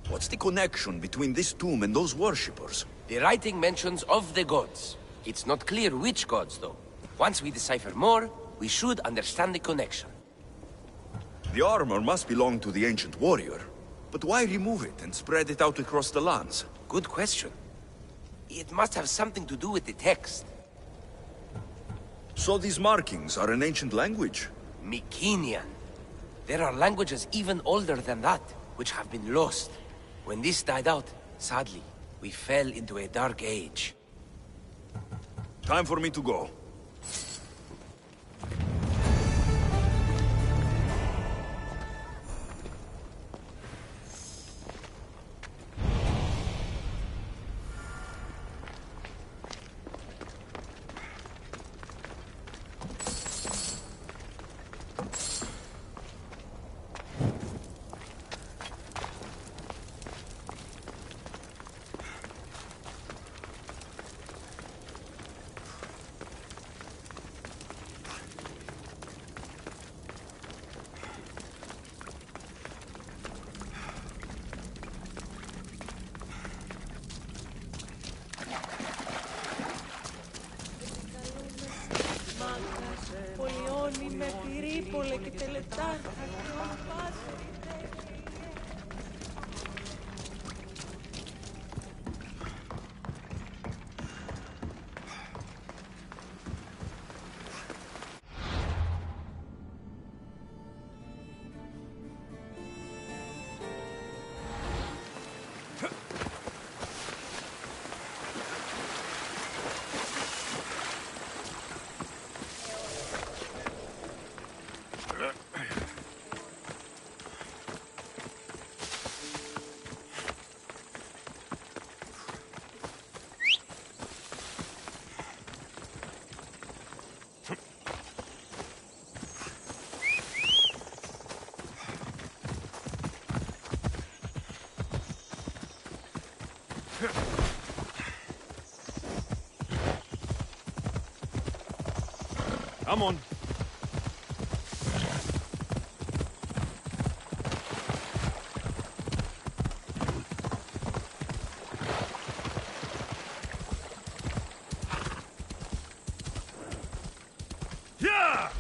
What's the connection between this tomb and those worshippers? The writing mentions of the gods. It's not clear which gods, though. Once we decipher more, we should understand the connection. The armor must belong to the ancient warrior. But why remove it and spread it out across the lands? Good question. It must have something to do with the text. So these markings are an ancient language? Mycenaean. There are languages even older than that, which have been lost. When this died out, sadly, we fell into a dark age. Time for me to go. Πολιώνει με πυρήπολε και τελετάρχα και ορπάζει. Come on. Yeah!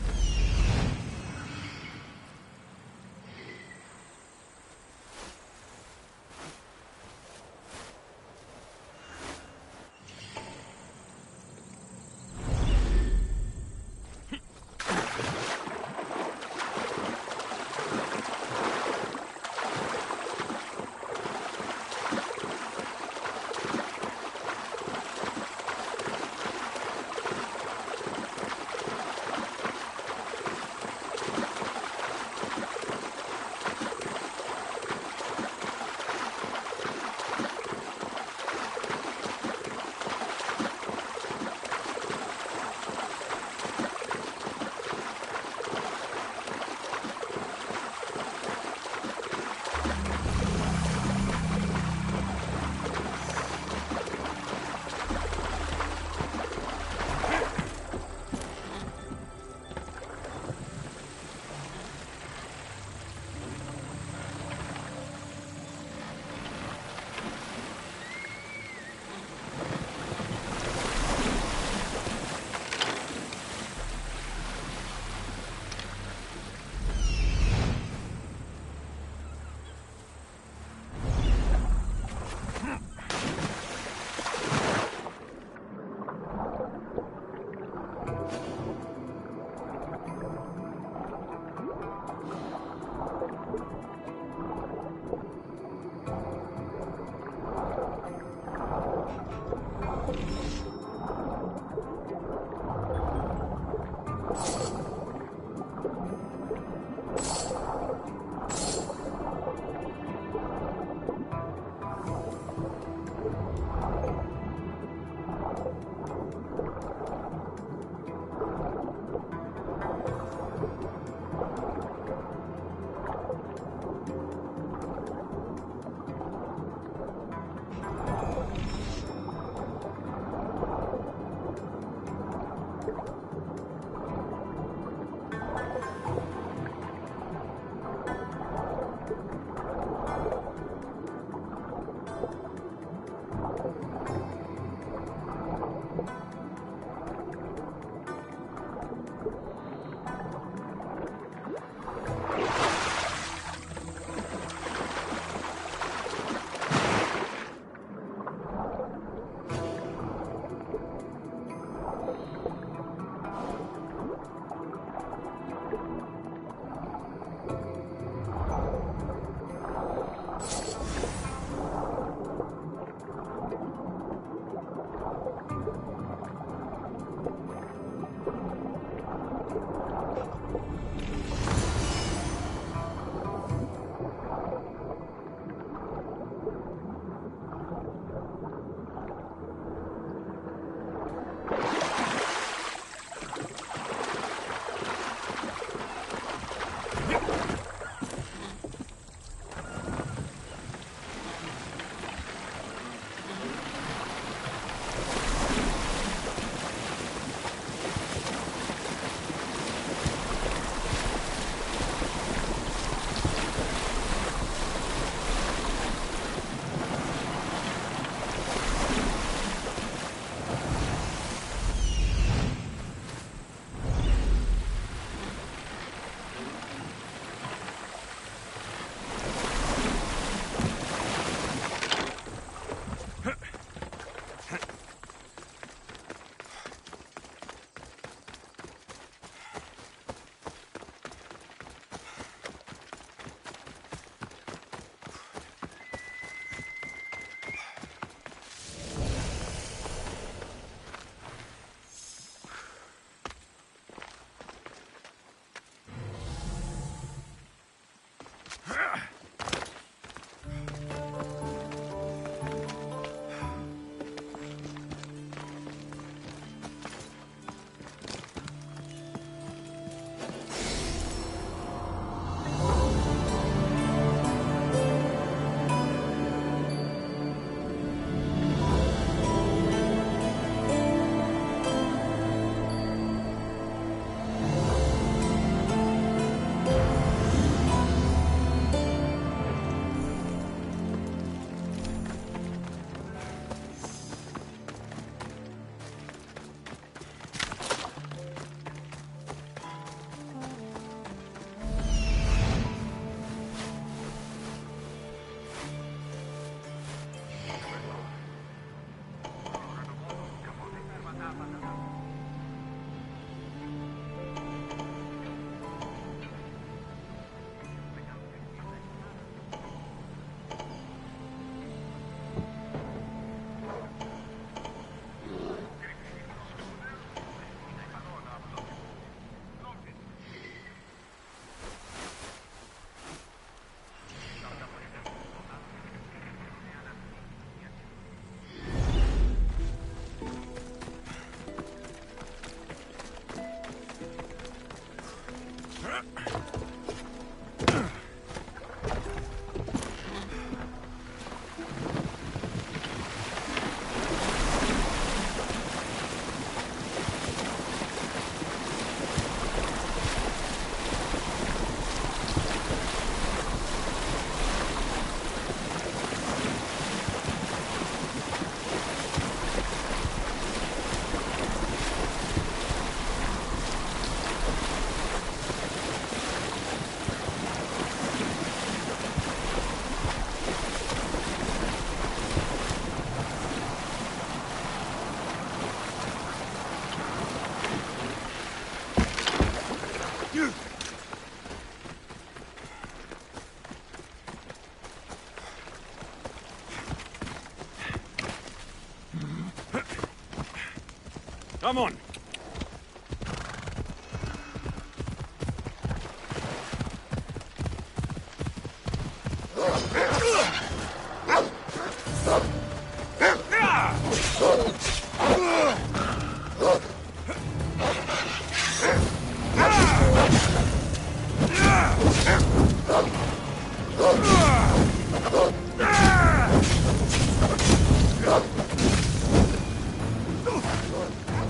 Come on.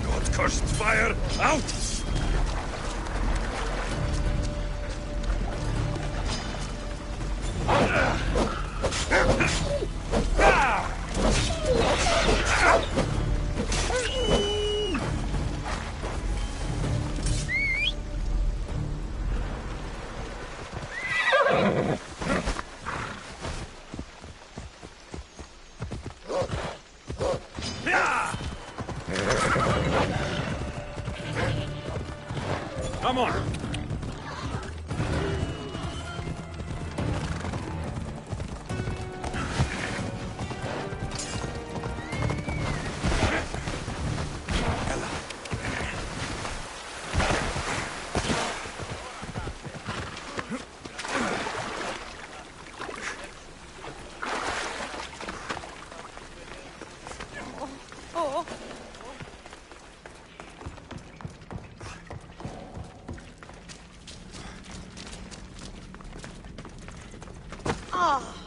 God-cursed fire, out! Come on. Oh. Ah.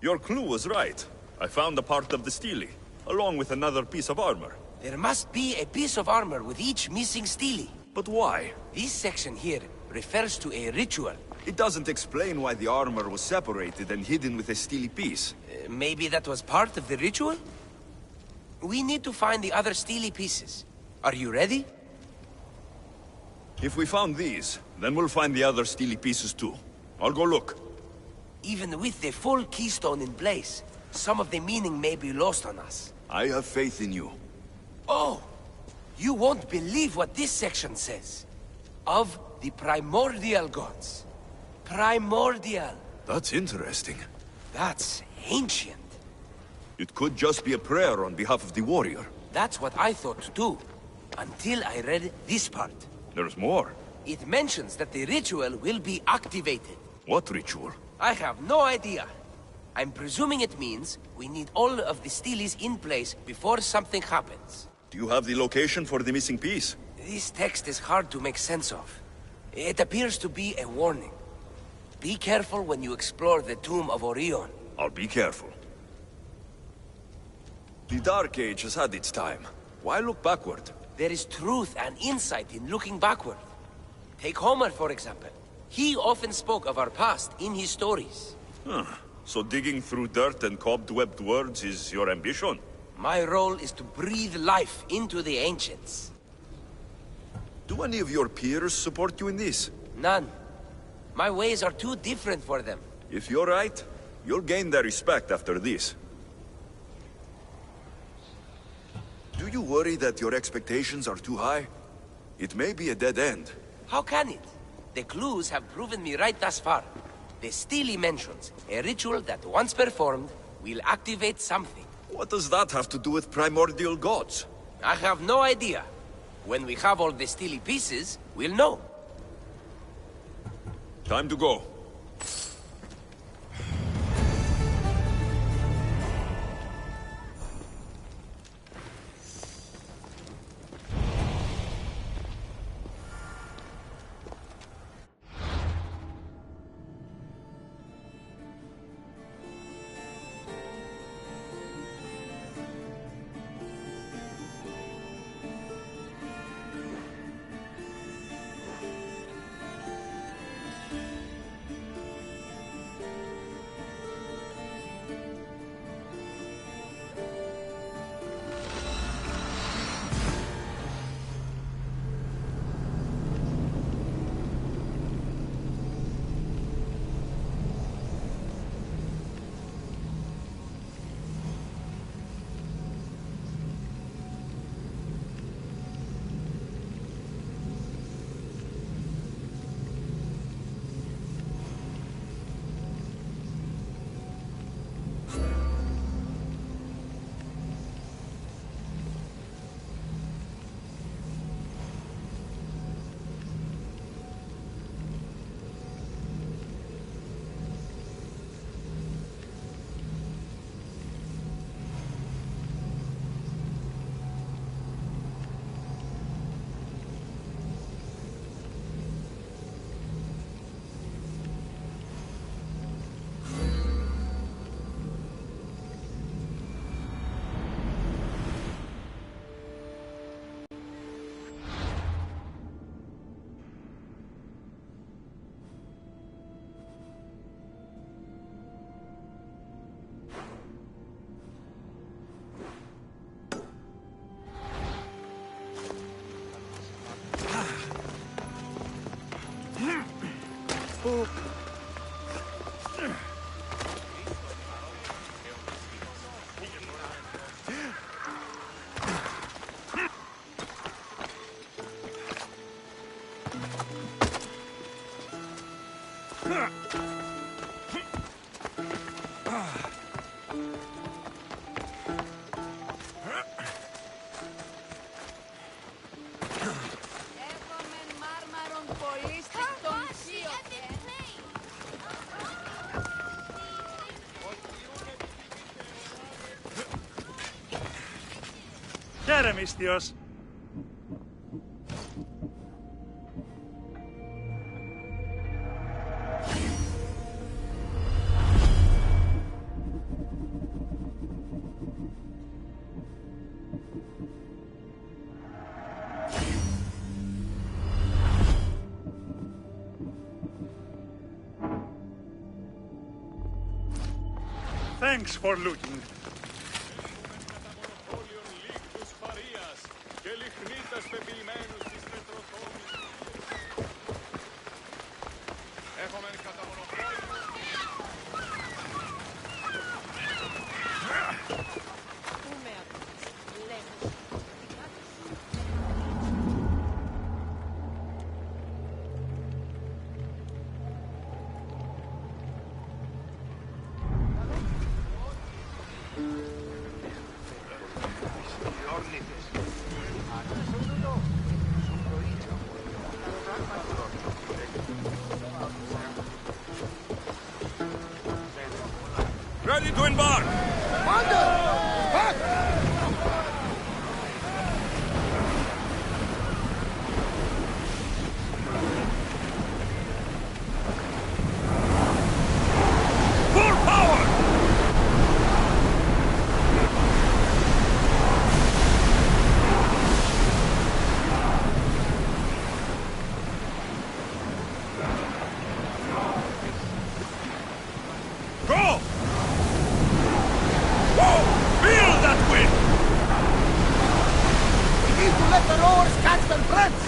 Your clue was right. I found a part of the stele, along with another piece of armor. There must be a piece of armor with each missing stele. But why? This section here refers to a ritual. It doesn't explain why the armor was separated and hidden with a stele piece. Maybe that was part of the ritual? We need to find the other stele pieces. Are you ready? If we found these, then we'll find the other stele pieces too. I'll go look. Even with the full keystone in place, some of the meaning may be lost on us. I have faith in you. Oh! You won't believe what this section says. Of the primordial gods. Primordial. That's interesting. That's ancient. It could just be a prayer on behalf of the warrior. That's what I thought too. Until I read this part. There's more. It mentions that the ritual will be activated. What ritual? I have no idea. I'm presuming it means we need all of the steles in place before something happens. Do you have the location for the missing piece? This text is hard to make sense of. It appears to be a warning. Be careful when you explore the tomb of Orion. I'll be careful. The Dark Age has had its time. Why look backward? There is truth and insight in looking backward. Take Homer, for example. He often spoke of our past in his stories. Huh. So digging through dirt and cobwebbed words is your ambition? My role is to breathe life into the ancients. Do any of your peers support you in this? None. My ways are too different for them. If you're right, you'll gain their respect after this. Do you worry that your expectations are too high? It may be a dead end. How can it? The clues have proven me right thus far. The stele mentions a ritual that once performed will activate something. What does that have to do with primordial gods? I have no idea. When we have all the stele pieces, we'll know. Time to go. Misthios. Thanks for looting. Ready to embark! Full power! Go! Whoa! friends!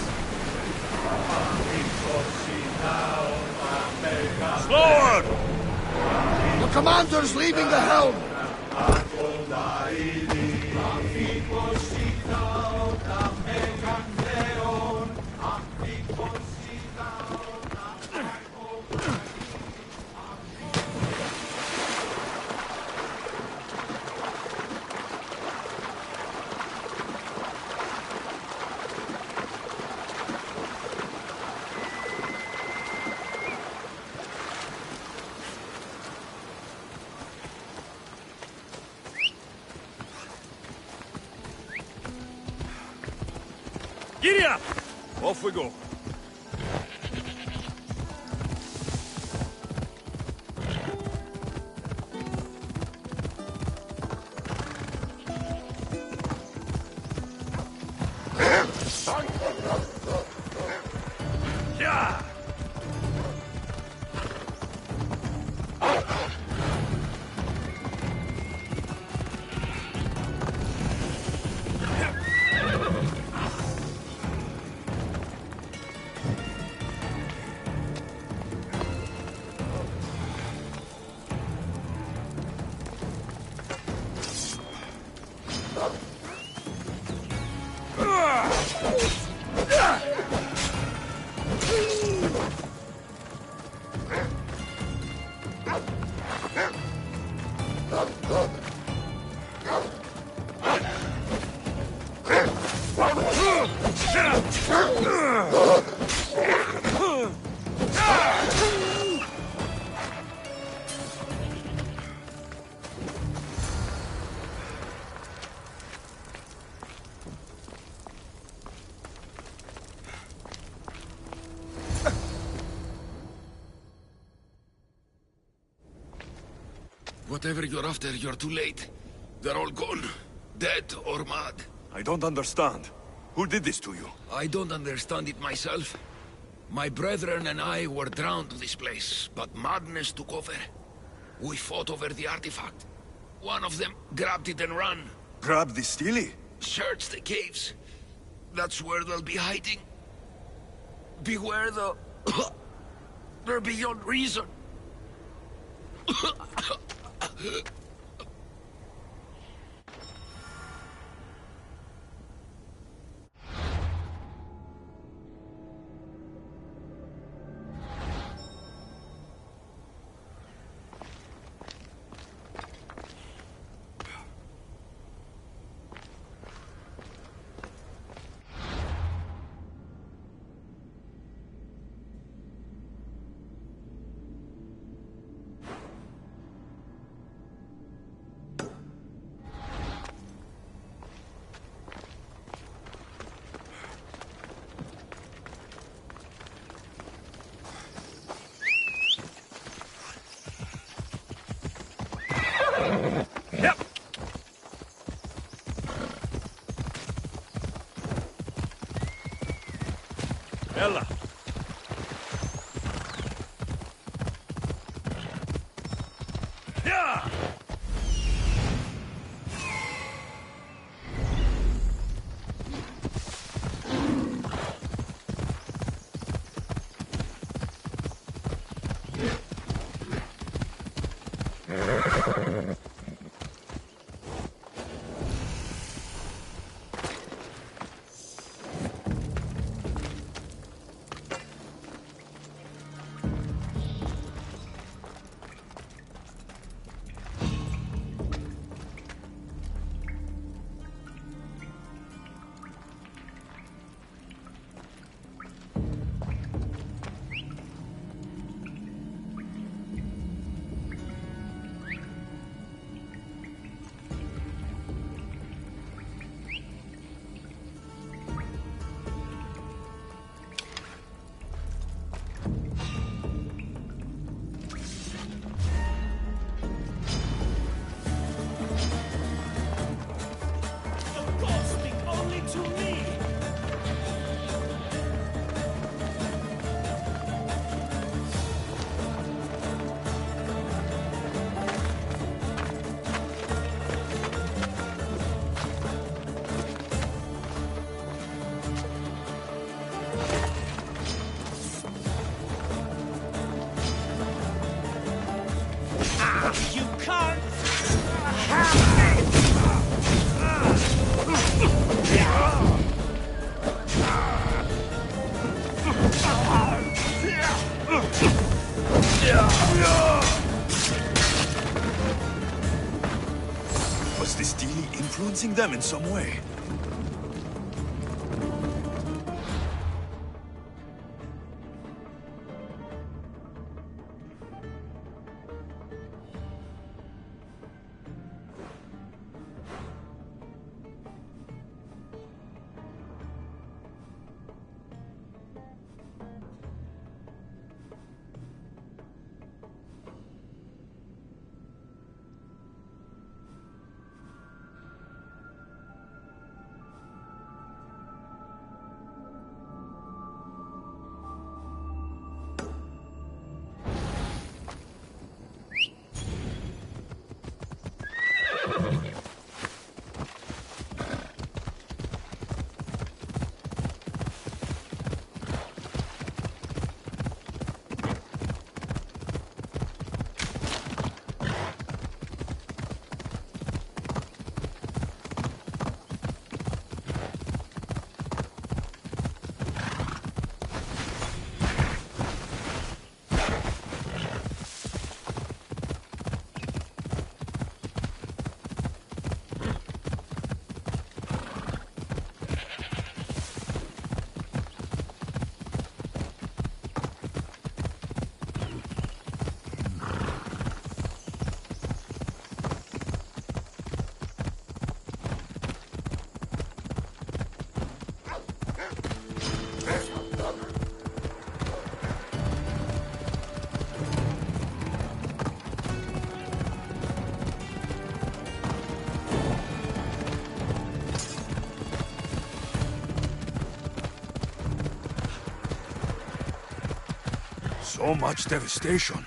Slower! The commander's leaving the helm! Giddy up! Off we go. Yeah! Whatever you're after, you're too late. They're all gone. Dead or mad. I don't understand. Who did this to you? I don't understand it myself. My brethren and I were drawn to this place, but madness took over. We fought over the artifact. One of them grabbed it and ran. Grabbed the Steely? Search the caves. That's where they'll be hiding. Beware the... They're beyond reason. Yep. Ella. Yeah. silencing them in some way. So much devastation.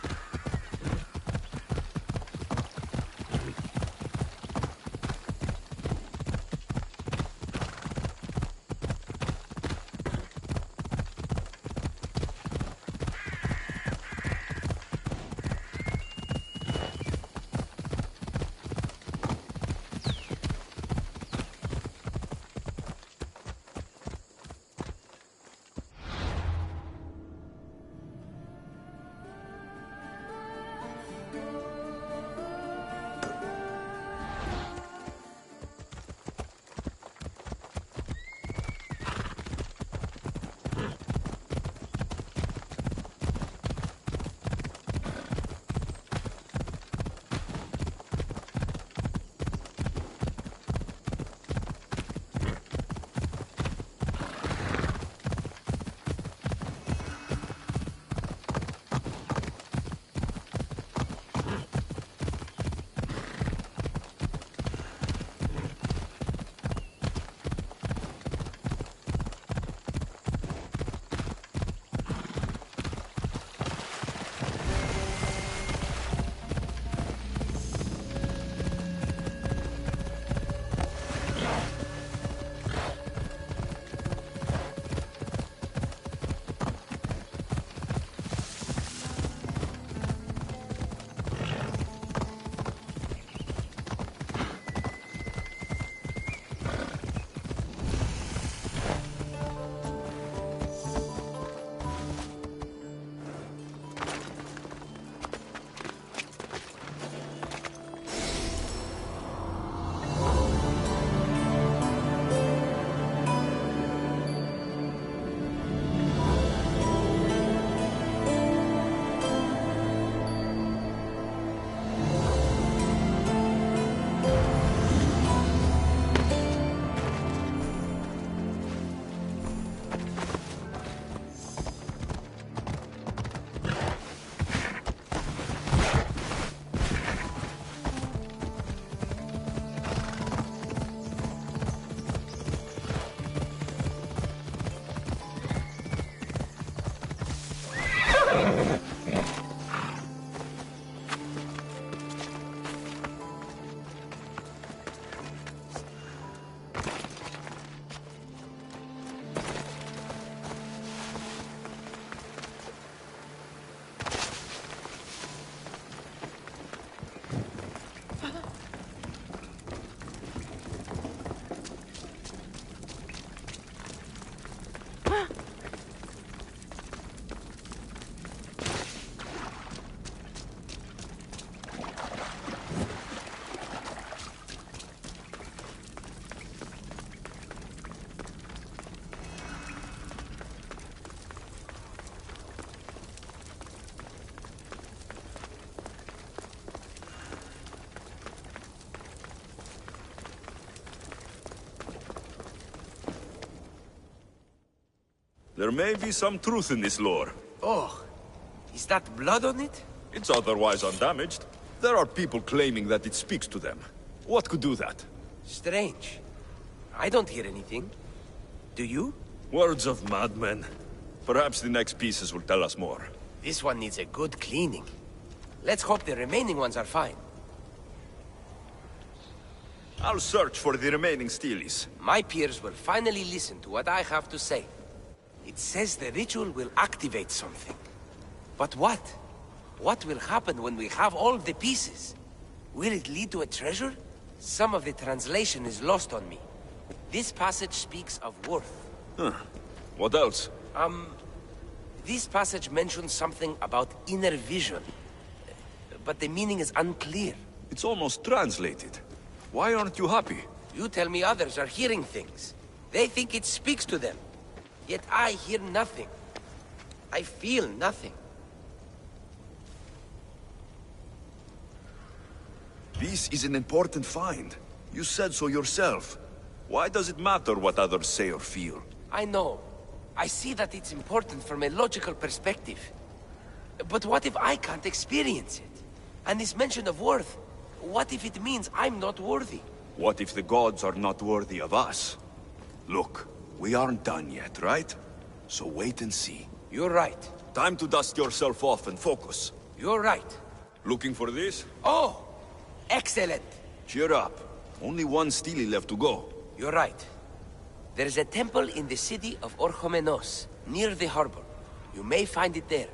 There may be some truth in this lore. Oh, is that blood on it? It's otherwise undamaged. There are people claiming that it speaks to them. What could do that? Strange. I don't hear anything. Do you? Words of madmen. Perhaps the next pieces will tell us more. This one needs a good cleaning. Let's hope the remaining ones are fine. I'll search for the remaining steelies. My peers will finally listen to what I have to say. It says the ritual will activate something. But what? What will happen when we have all of the pieces? Will it lead to a treasure? Some of the translation is lost on me. This passage speaks of worth. Huh. What else? This passage mentions something about inner vision. But the meaning is unclear. It's almost translated. Why aren't you happy? You tell me others are hearing things. They think it speaks to them. Yet I hear nothing. I feel nothing. This is an important find. You said so yourself. Why does it matter what others say or feel? I know. I see that it's important from a logical perspective. But what if I can't experience it? And this mention of worth, what if it means I'm not worthy? What if the gods are not worthy of us? Look, we aren't done yet, right? So wait and see. You're right. Time to dust yourself off and focus. You're right. Looking for this? Oh! Excellent! Cheer up. Only one steely left to go. You're right. There's a temple in the city of Orchomenos, near the harbor. You may find it there.